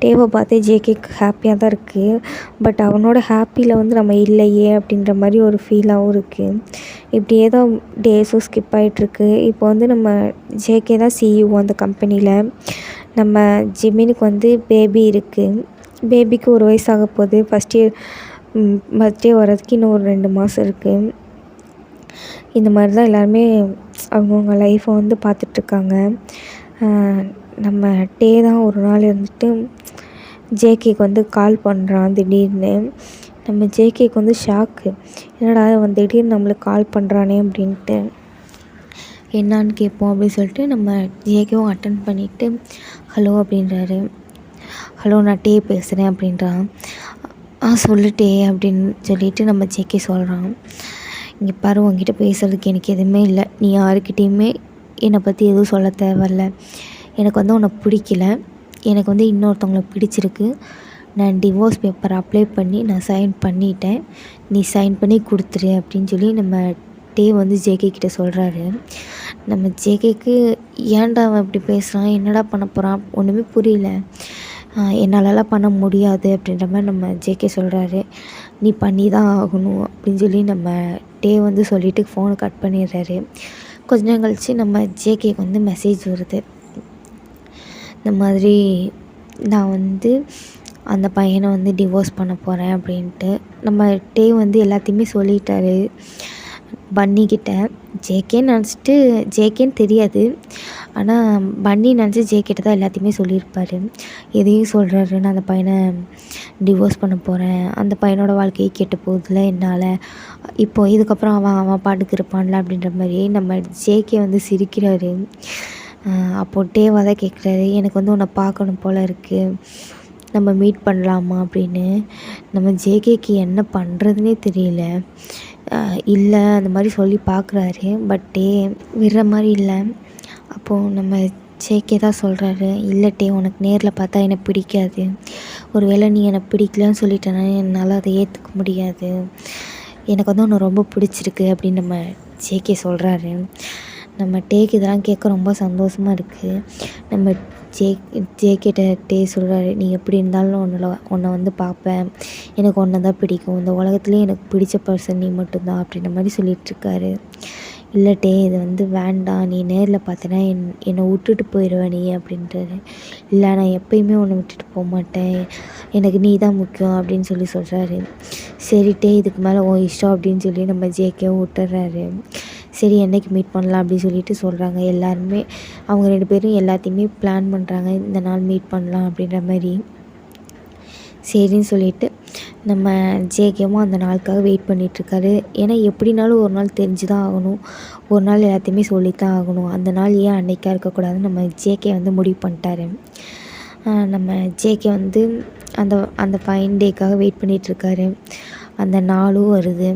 டேவை பார்த்தே ஜேகேக்கு ஹாப்பியாக தான் இருக்குது. பட் அவனோட ஹாப்பியில் வந்து நம்ம இல்லையே அப்படின்ற மாதிரி ஒரு ஃபீலாகவும் இருக்குது. இப்படியே தான் டேஸும் ஸ்கிப் ஆகிட்டுருக்கு. இப்போ வந்து நம்ம ஜேகே தான் சிஇஓ அந்த கம்பெனியில். நம்ம ஜிமினுக்கு வந்து பேபி இருக்குது. பேபிக்கு 1 வயசாக போகுது. ஃபஸ்ட் இயர் பர்த்டே வர்றதுக்கு இன்னும் ஒரு 2 மாதம் இருக்குது. இந்த மாதிரி தான் எல்லாருமே அவங்கவுங்க லைஃப்பை வந்து பார்த்துட்ருக்காங்க. நம்ம டே தான் ஒரு நாள் வந்துட்டு ஜேகேக்கு வந்து கால் பண்ணுறான் திடீர்னு. நம்ம ஜேகேக்கு வந்து ஷாக்கு. என்னடா அவன் திடீர்னு நம்மளுக்கு கால் பண்ணுறானே அப்படின்ட்டு. என்னான்னு கேட்போம் அப்படின்னு சொல்லிட்டு நம்ம ஜேகேவும் அட்டன் பண்ணிவிட்டு ஹலோ அப்படின்றாரு. ஹலோ நான் டே பேசுகிறேன் அப்படின்றான். சொல்லிட்டே அப்படின்னு சொல்லிட்டு நம்ம ஜேகே சொல்கிறான். இங்கே பாரு, உங்ககிட்ட பேசுகிறதுக்கு எனக்கு எதுவுமே இல்லை. நீ யாருக்கிட்டேயுமே என்னை பற்றி எதுவும் சொல்ல தேவையில்ல. எனக்கு வந்து உன்னை பிடிக்கல. எனக்கு வந்து இன்னொருத்தவங்கள பிடிச்சிருக்கு. நான் டிவோர்ஸ் பேப்பர் அப்ளை பண்ணி நான் சைன் பண்ணிட்டேன். நீ சைன் பண்ணி கொடுத்துரு அப்படின்னு சொல்லி நம்ம டே வந்து ஜேகே கிட்ட சொல்கிறாரு. நம்ம ஜேகேக்கு ஏன்டா அவன் இப்படி பேசுகிறான், என்னடா பண்ண போகிறான், ஒன்றுமே புரியல. என்னாலலாம் பண்ண முடியாது அப்படின்ற மாதிரி நம்ம ஜேகே சொல்கிறாரு. நீ பண்ணி தான் ஆகணும் அப்படின்னு சொல்லி நம்ம டே வந்து சொல்லிவிட்டு ஃபோனை கட் பண்ணிடுறாரு. கொஞ்ச நேரம் கழித்து நம்ம ஜேகேக்கு வந்து மெசேஜ் வருது. இந்த மாதிரி நான் வந்து அந்த பையனை வந்து டிவோர்ஸ் பண்ண போகிறேன் அப்படின்ட்டு. நம்ம டே வந்து எல்லாத்தையுமே சொல்லிட்டாரு பன்னிக்கிட்ட. ஜேகேன்னு நினச்சிட்டு, ஜேகேன்னு தெரியாது, ஆனால் பன்னி நினச்சி ஜேகிட்ட தான் எல்லாத்தையுமே சொல்லியிருப்பார். எதையும் சொல்கிறாரு, நான் அந்த பையனை டிவோர்ஸ் பண்ண போகிறேன், அந்த பையனோட வாழ்க்கையை கெட்டு போகுதுல என்னால், இப்போது இதுக்கப்புறம் அவன் பாட்டுக்கு இருப்பான்ல அப்படின்ற மாதிரி நம்ம ஜேகே வந்து சிரிக்கிறாரு. அப்போது டேவாக தான் கேட்குறாரு, எனக்கு வந்து உன்னை பார்க்கணும் போல் இருக்குது, நம்ம மீட் பண்ணலாமா அப்படின்னு. நம்ம ஜேகேக்கு என்ன பண்ணுறதுனே தெரியல. இல்லை அந்த மாதிரி சொல்லி பார்க்குறாரு, பட் டே விடுற மாதிரி இல்லை. அப்போது நம்ம ஜேகே தான் சொல்கிறாரு, இல்லை டே, உனக்கு நேரில் பார்த்தா எனக்கு பிடிக்காது. ஒரு வேளை நீ என்னை பிடிக்கலன்னு சொல்லிட்டேன்னா என்னால் அதை ஏற்றுக்க முடியாது. எனக்கு வந்து உன்னை ரொம்ப பிடிச்சிருக்கு அப்படின்னு நம்ம ஜேகே சொல்கிறாரு. நம்ம டேக்கு இதெல்லாம் கேட்க ரொம்ப சந்தோஷமாக இருக்குது. நம்ம ஜேகேட்ட டே சொல்கிறாரு, நீ எப்படி இருந்தாலும் உன்னை வந்து பார்ப்பேன், எனக்கு ஒன்றை தான் பிடிக்கும், இந்த உலகத்துலேயே எனக்கு பிடிச்ச பர்சன் நீ மட்டும்தான் அப்படின்ற மாதிரி சொல்லிகிட்ருக்காரு. இல்லை டே, இது வந்து வேண்டாம், நீ நேரில் பார்த்தேன்னா என்னை விட்டுட்டு போயிடுவ நீ அப்படின்றாரு. இல்லை, நான் எப்பயுமே உன்னை விட்டுட்டு போக மாட்டேன், எனக்கு நீ தான் முக்கியம் அப்படின்னு சொல்கிறாரு. சரி டே, இதுக்கு மேலே உன் இஷ்டம் அப்படின்னு சொல்லி நம்ம ஜேகேவும் விட்டுறாரு. சரி, என்றைக்கு மீட் பண்ணலாம் அப்படின்னு சொல்லிட்டு சொல்கிறாங்க. எல்லாருமே அவங்க 2 பேரும் எல்லாத்தையுமே பிளான் பண்ணுறாங்க, இந்த நாள் மீட் பண்ணலாம் அப்படின்ற மாதிரி. சரின்னு சொல்லிவிட்டு நம்ம ஜேகேவும் அந்த நாளுக்காக வெயிட் பண்ணிகிட்ருக்காரு. ஏன்னா எப்படினாலும் ஒரு நாள் தெரிஞ்சு தான் ஆகணும், ஒரு நாள் எல்லாத்தையுமே சொல்லி தான் ஆகணும். அந்த நாள் ஏன் அன்றைக்கா இருக்கக்கூடாதுன்னு நம்ம ஜேகே வந்து முடிவு பண்ணிட்டாரு. நம்ம ஜேகே வந்து அந்த ஃபைன் டேக்காக வெயிட் பண்ணிகிட்ருக்காரு. அந்த நாளும் வருது.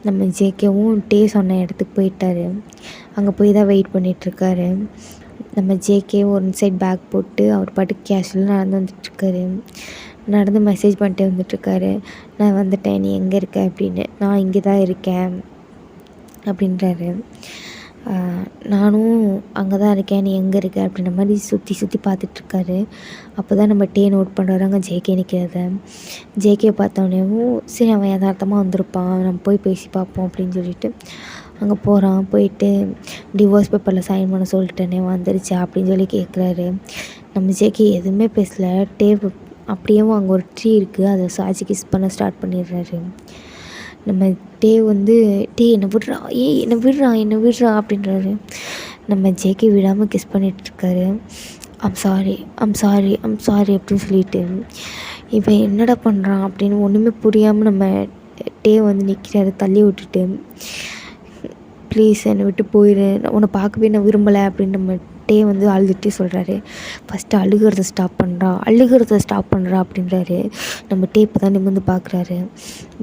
நம்ம ஜேகேவும் டே சொன்ன இடத்துக்கு போயிட்டார். அங்கே போய் தான் வெயிட் பண்ணிகிட்ருக்காரு. நம்ம ஜேகே ஒரு சைட் பேக் போட்டு அவர் பாட்டுக்கு கேஷுவலாக நடந்து வந்துட்டுருக்காரு. நடந்து மெசேஜ் பண்ணிட்டே வந்துட்டுருக்காரு, நான் வந்துட்டேன், நீ எங்கே இருக்க அப்படின்னு. நான் இங்கே தான் இருக்கேன் அப்படின்றாரு. நானும் அங்கே தான் இருக்கேன், நீ எங்கே இருக்க அப்படின்ற மாதிரி சுற்றி சுற்றி பார்த்துட்ருக்காரு. அப்போ தான் நம்ம டே நோட் பண்ணுறாரு அங்கே ஜேகே நிற்கிறத. ஜேகே பார்த்தோன்னேவும் சரி, அவன் யதார்த்தமாக வந்திருப்பான், நம்ம போய் பேசி பார்ப்போம் அப்படின்னு சொல்லிட்டு அங்கே போகிறான். போயிட்டு டிவோர்ஸ் பேப்பரில் சைன் பண்ண சொல்லிட்டேனே, வந்துருச்சா அப்படின்னு சொல்லி கேட்குறாரு. நம்ம ஜேகே எதுவுமே பேசலை. அப்படியேவும் அங்கே ஒரு ட்ரீ இருக்குது, அதை சாய்ச்சி கிஸ் பண்ண ஸ்டார்ட் பண்ணிடுறாரு. நம்ம டே வந்து என்னை விடுறா அப்படின்றாரு. நம்ம ஜேகே விடாமல் கிஸ் பண்ணிகிட்ருக்காரு. ஐம் சாரி அப்படின்னு சொல்லிட்டு இவன் என்னடா பண்ணுறான் அப்படின்னு ஒன்றுமே புரியாமல் நம்ம டே வந்து நிற்கிறாரு தள்ளி விட்டுட்டு. ப்ளீஸ் என்னை விட்டு போயிடு, உன்னை பார்க்கவே நான் விரும்பலை அப்படின்னு நம்ம டே வந்து அழுதுகிட்டே சொல்கிறாரு. ஃபஸ்ட்டு அழுகிறத ஸ்டாப் பண்ணுறா அப்படின்றாரு. நம்ம டே இப்போ தான் நிமிர்ந்து பார்க்குறாரு.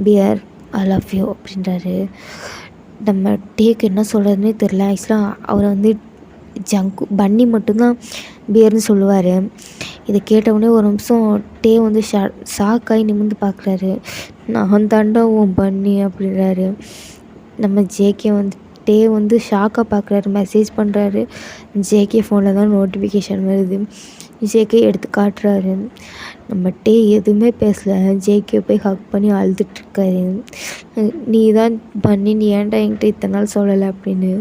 பியர், ஐ லவ் யூ அப்படின்றாரு. நம்ம டேக்கு என்ன சொல்கிறதுனே தெரில. ஆக்சுவலாக அவரை வந்து பன்னி மட்டும்தான் பியர்னு சொல்லுவார். இதை கேட்டவுடனே ஒரு நிமிஷம் டே வந்து ஷாக்காகி நிமிர்ந்து பார்க்குறாரு. நான் தாண்டா உன் பன்னி அப்படின்றாரு. நம்ம ஜேகே வந்து டே வந்து ஷாக்காக பார்க்குறாரு, மெசேஜ் பண்ணுறாரு. ஜேகே ஃபோனில் தான் நோட்டிஃபிகேஷன் வருது. ஜேகே எடுத்து காட்டுறாரு. நம்ம டே எதுவுமே பேசலை. ஜேகே போய் ஹக் பண்ணி அழுதுட்ருக்காரு. நீ தான் பண்ணி, நீ ஏன்டா என்கிட்ட இத்தனை நாள் சொல்லலை அப்படின்னு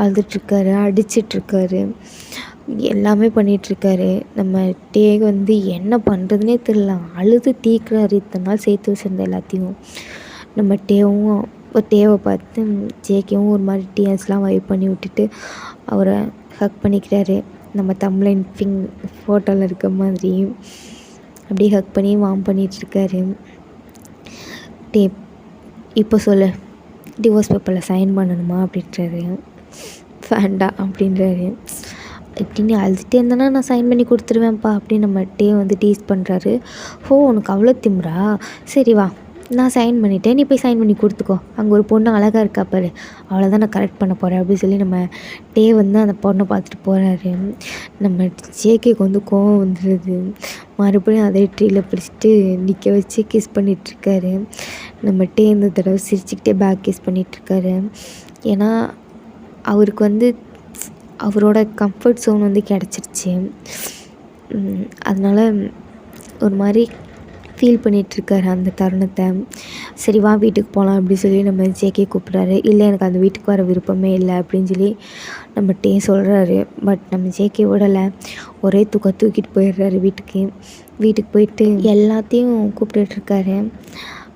அழுதுட்ருக்காரு, அடிச்சிட்ருக்காரு, எல்லாமே பண்ணிகிட்ருக்காரு. நம்ம டே வந்து என்ன பண்ணுறதுனே தெரியல, அழுது தீக்குறாரு இத்தனை நாள் சேர்த்து வச்சுருந்த எல்லாத்தையும். நம்ம டேவை பார்த்து ஜேகேவும் ஒரு மாதிரி டீயர்ஸ்லாம் வைப் பண்ணி விட்டுட்டு அவரை ஹக் பண்ணிக்கிறாரு. நம்ம தம்ப்லைன் ஃபோட்டோவில் இருக்க மாதிரி அப்படியே ஹக் பண்ணி வார்ம் பண்ணிகிட்ருக்காரு. டே இப்போ சொல்லு, டிவோர்ஸ் பேப்பரில் சைன் பண்ணணுமா அப்படின்றாரு. வேண்டாம் அப்படின்றாரு. இப்படின்னு அழுதுகிட்டே இருந்தேன்னா நான் சைன் பண்ணி கொடுத்துருவேன்ப்பா அப்படின்னு நம்ம டே வந்து டீஸ் பண்ணுறாரு. ஓ உனக்கு அவ்வளோ திமிரா, சரி வா நான் சைன் பண்ணிவிட்டேன், நீ போய் சைன் பண்ணி கொடுத்துக்கோ, அங்கே ஒரு பொண்ணு அழகாக இருக்கா பாரு, அவ்வளோதான் நான் கரெக்ட் பண்ண போகிறேன் அப்படின்னு சொல்லி நம்ம டே வந்து அந்த பொண்ணை பார்த்துட்டு போகிறாரு. நம்ம ஜேகேக்கு வந்து கோவம் வந்துடுது. மறுபடியும் அதே ட்ரீயில் பிடிச்சிட்டு நிற்க வச்சு கிஸ் பண்ணிகிட்ருக்காரு. நம்ம டே இந்த தடவை சிரிச்சுக்கிட்டே பேக் கிஸ் பண்ணிகிட்ருக்காரு. ஏன்னா அவருக்கு வந்து அவரோட கம்ஃபர்ட் ஸோன் வந்து கிடச்சிருச்சு. அதனால் ஒரு மாதிரி ஃபீல் பண்ணிகிட்ருக்காரு அந்த தருணத்தை. சரி வா வீட்டுக்கு போகலாம் அப்படின்னு சொல்லி நம்ம ஜேகே கூப்பிட்றாரு. இல்லை எனக்கு அந்த வீட்டுக்கு வர விருப்பமே இல்லை அப்படின்னு சொல்லி நம்ம டே சொல்கிறாரு. பட் நம்ம ஜேகே விடலை, ஒரே தூக்கிட்டு போயிடுறாரு வீட்டுக்கு. வீட்டுக்கு போயிட்டு எல்லாத்தையும் கூப்பிட்டுட்ருக்காரு.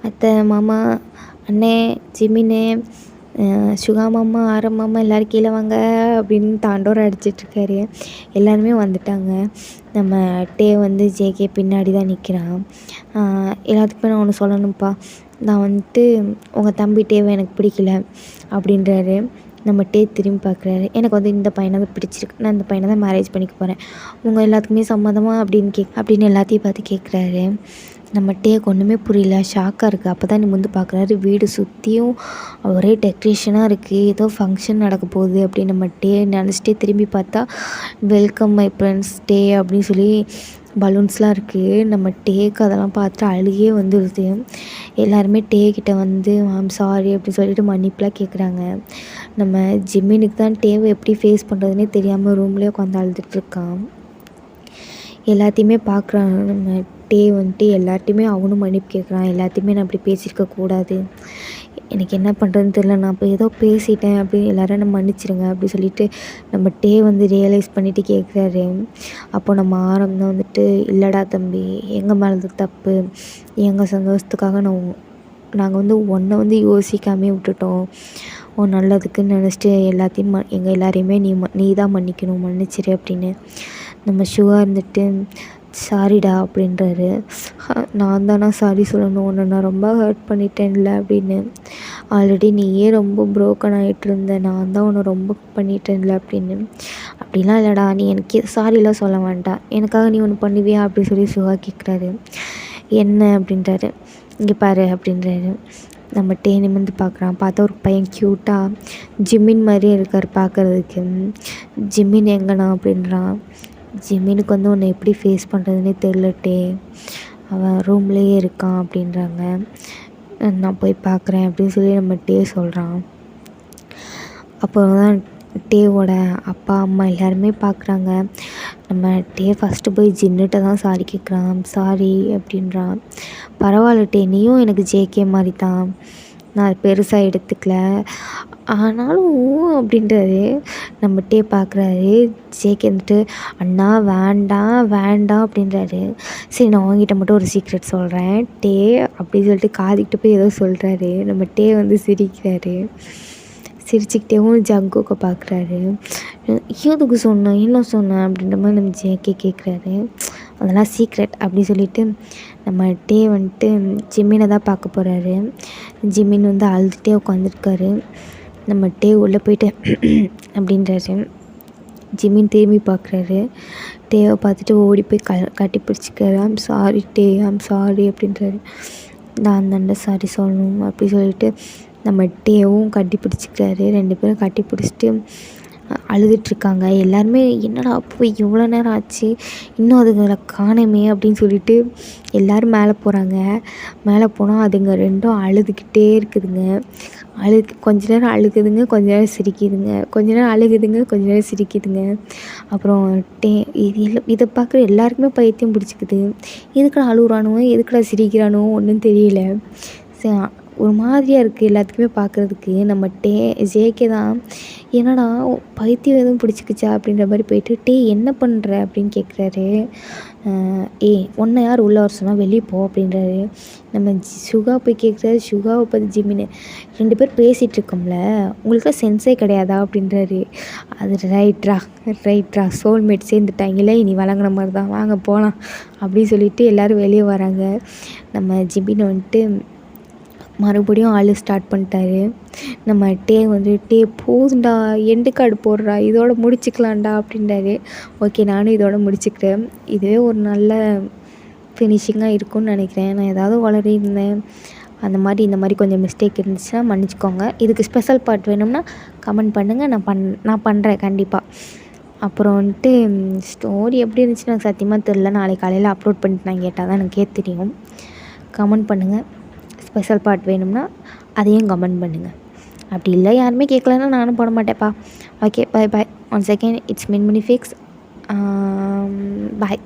அத்தை, மாமா, அண்ணே, ஜிமினே, சுகா மாமா, ஆரம் மாமா எல்லோரும் கீழே வாங்க அப்படின்னு தாண்டோரம் அடிச்சிட்ருக்காரு. எல்லாருமே வந்துட்டாங்க. நம்ம டே வந்து ஜேகே பின்னாடி தான் நிற்கிறான். எல்லாத்துக்குமே நான் ஒன்று சொல்லணும்ப்பா, நான் வந்துட்டு உங்கள் தம்பி டேவை எனக்கு பிடிக்கல அப்படின்றாரு. நம்ம டே திரும்பி பார்க்குறாரு. எனக்கு வந்து இந்த பையனை தான் பிடிச்சிருக்கு, நான் இந்த பையனை தான் மேரேஜ் பண்ணிக்க போகிறேன், உங்கள் எல்லாத்துக்குமே சம்மதமாக அப்படின்னு எல்லாத்தையும் பார்த்து கேட்குறாரு. நம்ம டேக்கு ஒன்றுமே புரியல, ஷாக்காக இருக்குது. அப்போ தான் நிமிர்ந்து பார்க்குறாரு, வீடு சுற்றியும் ஒரே டெக்கரேஷனாக இருக்குது, ஏதோ ஃபங்க்ஷன் நடக்க போகுது அப்படின்னு நம்ம டே நினச்சிட்டே திரும்பி பார்த்தா வெல்கம் மை ஃப்ரெண்ட்ஸ் டே அப்படின்னு சொல்லி பலூன்ஸ்லாம் இருக்குது. நம்ம டேக்கு அதெல்லாம் பார்த்துட்டு அழுகே வந்துடுது. எல்லாருமே டே கிட்டே வந்து ஐம் சாரி அப்படின்னு சொல்லிட்டு மன்னிப்புலாம் கேட்குறாங்க. நம்ம ஜிம்மினுக்கு தான் டேவை எப்படி ஃபேஸ் பண்ணுறதுனே தெரியாமல் ரூம்லேயே உட்காந்து அழுதுட்டுருக்கான். எல்லாத்தையுமே பார்க்குறான் நம்ம டே வந்துட்டு, எல்லார்ட்டையுமே அவனும் மன்னிப்பு கேட்குறான். எல்லாத்தையுமே நான் அப்படி பேசியிருக்கக்கூடாது, எனக்கு என்ன பண்ணுறதுன்னு தெரில, நான் இப்போ ஏதோ பேசிட்டேன் அப்படின்னு எல்லோரும் என்ன மன்னிச்சிடுங்க அப்படி சொல்லிவிட்டு நம்ம டே வந்து ரியலைஸ் பண்ணிவிட்டு கேட்குறாரு. அப்போ நம்ம ஆரம் தான் வந்துட்டு, இல்லைடா தம்பி, எங்கள் மேலே தப்பு, எங்கள் சந்தோஷத்துக்காக நாங்கள் வந்து உன்னை வந்து யோசிக்காமே விட்டுட்டோம், உன் நல்லதுக்குன்னு நினச்சிட்டு எல்லாத்தையும் எங்கள் எல்லாரையுமே நீ தான் மன்னிக்கணும், மன்னிச்சிரு அப்படின்னு. நம்ம சுகா இருந்துட்டு சாரிடா அப்படின்றாரு. நான் தானே சாரி சொல்லணும், உன்னை நான் ரொம்ப ஹர்ட் பண்ணிட்டேன்ல அப்படின்னு. ஆல்ரெடி நீயே ரொம்ப ப்ரோக்கன் ஆகிட்டு இருந்த, நான் தான் உன்னை ரொம்ப பண்ணிட்டேன்ல அப்படின்னு. அப்படிலாம் இல்லைடா, நீ எனக்கு சாரிலாம் சொல்ல வேண்டாம், எனக்காக நீ ஒன்று பண்ணுவியா அப்படின்னு சொல்லி சுகா கேட்குறாரு. என்ன அப்படின்றாரு. இங்கே பாரு அப்படின்றாரு. நம்ம டே நிமிர்ந்து பார்க்குறான். பார்த்தா ஒரு பையன் க்யூட்டாக ஜிம்மின் மாதிரியே இருக்கார் பார்க்குறதுக்கு. ஜிம்மின் எங்கண்ணா அப்படின்றான். ஜிம்மினுக்கு வந்து உன்னை எப்படி ஃபேஸ் பண்ணுறதுனே தெரில டே, அவன் ரூம்லேயே இருக்கான் அப்படின்றாங்க. நான் போய் பார்க்குறேன் அப்படின்னு சொல்லி நம்ம டே சொல்கிறான். அப்புறம் தான் டேவோட அப்பா அம்மா எல்லாருமே பார்க்குறாங்க. நம்ம டே ஃபஸ்ட்டு போய் ஜின்னுகிட்ட தான் சாரி கேட்குறான். சாரி அப்படின்றான். பரவாயில்ல டே, நீயும் எனக்கு ஜேகே மாதிரி தான், நான் பெருசாக எடுத்துக்கல, ஆனாலும் அப்படின்றாரு. நம்ம டே பார்க்குறாரு. ஜேகே வந்துட்டு அண்ணா வேண்டாம் வேண்டாம் அப்படின்றாரு. சரி நான் உங்ககிட்ட மட்டும் ஒரு சீக்ரெட் சொல்கிறேன் டே அப்படின்னு சொல்லிட்டு காதிக்கிட்டு போய் ஏதோ சொல்கிறாரு. நம்ம டே வந்து சிரிக்கிறாரு. சிரிச்சுக்கிட்டேவும் ஜங்குக்கை பார்க்குறாரு. எதுக்கு சொன்னேன், என்ன சொன்னேன் அப்படின்ற மாதிரி நம்ம ஜேகே கேட்குறாரு. அதெல்லாம் சீக்ரெட் அப்படி சொல்லிவிட்டு நம்ம டே வந்துட்டு ஜிம்மினை தான் பார்க்க போகிறாரு. ஜிம்மின் வந்து அழுதுகிட்டே உட்காந்துருக்காரு. நம்ம டே உள்ளே போயிட்டு அப்படின்றாரு. ஜிம்மின் திரும்பி பார்க்குறாரு. டேவை பார்த்துட்டு ஓடி போய் கட்டி பிடிச்சிக்கிறாரு. ஐம் சாரி டே, ஐம் சாரி அப்படின்றாரு. நான் தாண்டா சாரி சொல்லணும் அப்படி சொல்லிட்டு நம்ம டேவும் கட்டி பிடிச்சிக்கிறாரு. 2 பேரும் கட்டி பிடிச்சிட்டு அழுதுட்ருக்காங்க. எல்லாருமே என்னடா அப்போ இவ்வளோ நேரம் ஆச்சு, இன்னும் அதுங்களை காணோமே அப்படின்னு சொல்லிட்டு எல்லோரும் மேலே போகிறாங்க. மேலே போனால் அதுங்க ரெண்டும் அழுதுகிட்டே இருக்குதுங்க. கொஞ்ச நேரம் அழுகுதுங்க, கொஞ்ச நேரம் சிரிக்குதுங்க, கொஞ்ச நேரம் அழுகுதுங்க, கொஞ்ச நேரம் சிரிக்குதுங்க. அப்புறம் இதை பார்க்குற எல்லாருக்குமே பைத்தியம் பிடிச்சிக்குது. எதுக்குடா அழுகுறானுவோ, எதுக்குடா சிரிக்கிறானோ ஒன்றும் தெரியல. ஒரு மாதிரியாக இருக்குது எல்லாத்துக்குமே பார்க்குறதுக்கு. நம்ம ஜேகே தான் என்னடா பைத்தியம் எதுவும் பிடிச்சிக்கிச்சா அப்படின்ற மாதிரி போயிட்டு, டே என்ன பண்ணுற அப்படின்னு கேட்குறாரு. உன்னை யார் உள்ளே வர சொன்னால் வெளியே போ அப்படின்றாரு. நம்ம சுகா போய் கேட்குறாரு. சுகாவை பற்றி ஜிம்மின்னு 2 பேர் பேசிகிட்ருக்கோம்ல, உங்களுக்குலாம் சென்ஸே கிடையாதா அப்படின்றாரு. அது ரைட்ரா சோல்மேட் சேர்ந்துட்டாங்களே, இனி வழங்கின மாதிரி தான், வாங்க போகலாம் அப்படின்னு சொல்லிட்டு எல்லோரும் வெளியே வராங்க. நம்ம ஜிம்மின்னு வந்துட்டு மறுபடியும் ஆள் ஸ்டார்ட் பண்ணிட்டாரு. நம்ம டே போதும்டா, எண்டு கார்டு போடுறா, இதோட முடிச்சுக்கலாம்டா அப்படின்றாரு. ஓகே, நானும் இதோட முடிச்சுக்கிறேன். இதுவே ஒரு நல்ல ஃபினிஷிங்காக இருக்கும்னு நினைக்கிறேன். நான் ஏதாவது உளறியிருந்தேன், இந்த மாதிரி கொஞ்சம் மிஸ்டேக் இருந்துச்சுன்னா மன்னிச்சிக்கோங்க. இதுக்கு ஸ்பெஷல் பார்ட் வேணும்னா கமெண்ட் பண்ணுங்கள், நான் பண்ணுறேன் கண்டிப்பாக. அப்புறம் வந்துட்டு ஸ்டோரி எப்படி இருந்துச்சுன்னு எனக்கு சத்தியமாக தெரில. நாளைக்கு காலையில் அப்லோட் பண்ணிட்டு நான் கேட்டால் தான் எனக்கே தெரியும். கமெண்ட் பண்ணுங்கள். ஸ்பெஷல் பார்ட் வேணும்னா அதையும் கமெண்ட் பண்ணுங்கள். அப்படி இல்லை யாருமே கேட்கலன்னா நானும் போட மாட்டேன்ப்பா. Okay, bye bye. One second, it's Minmini fix. Bye.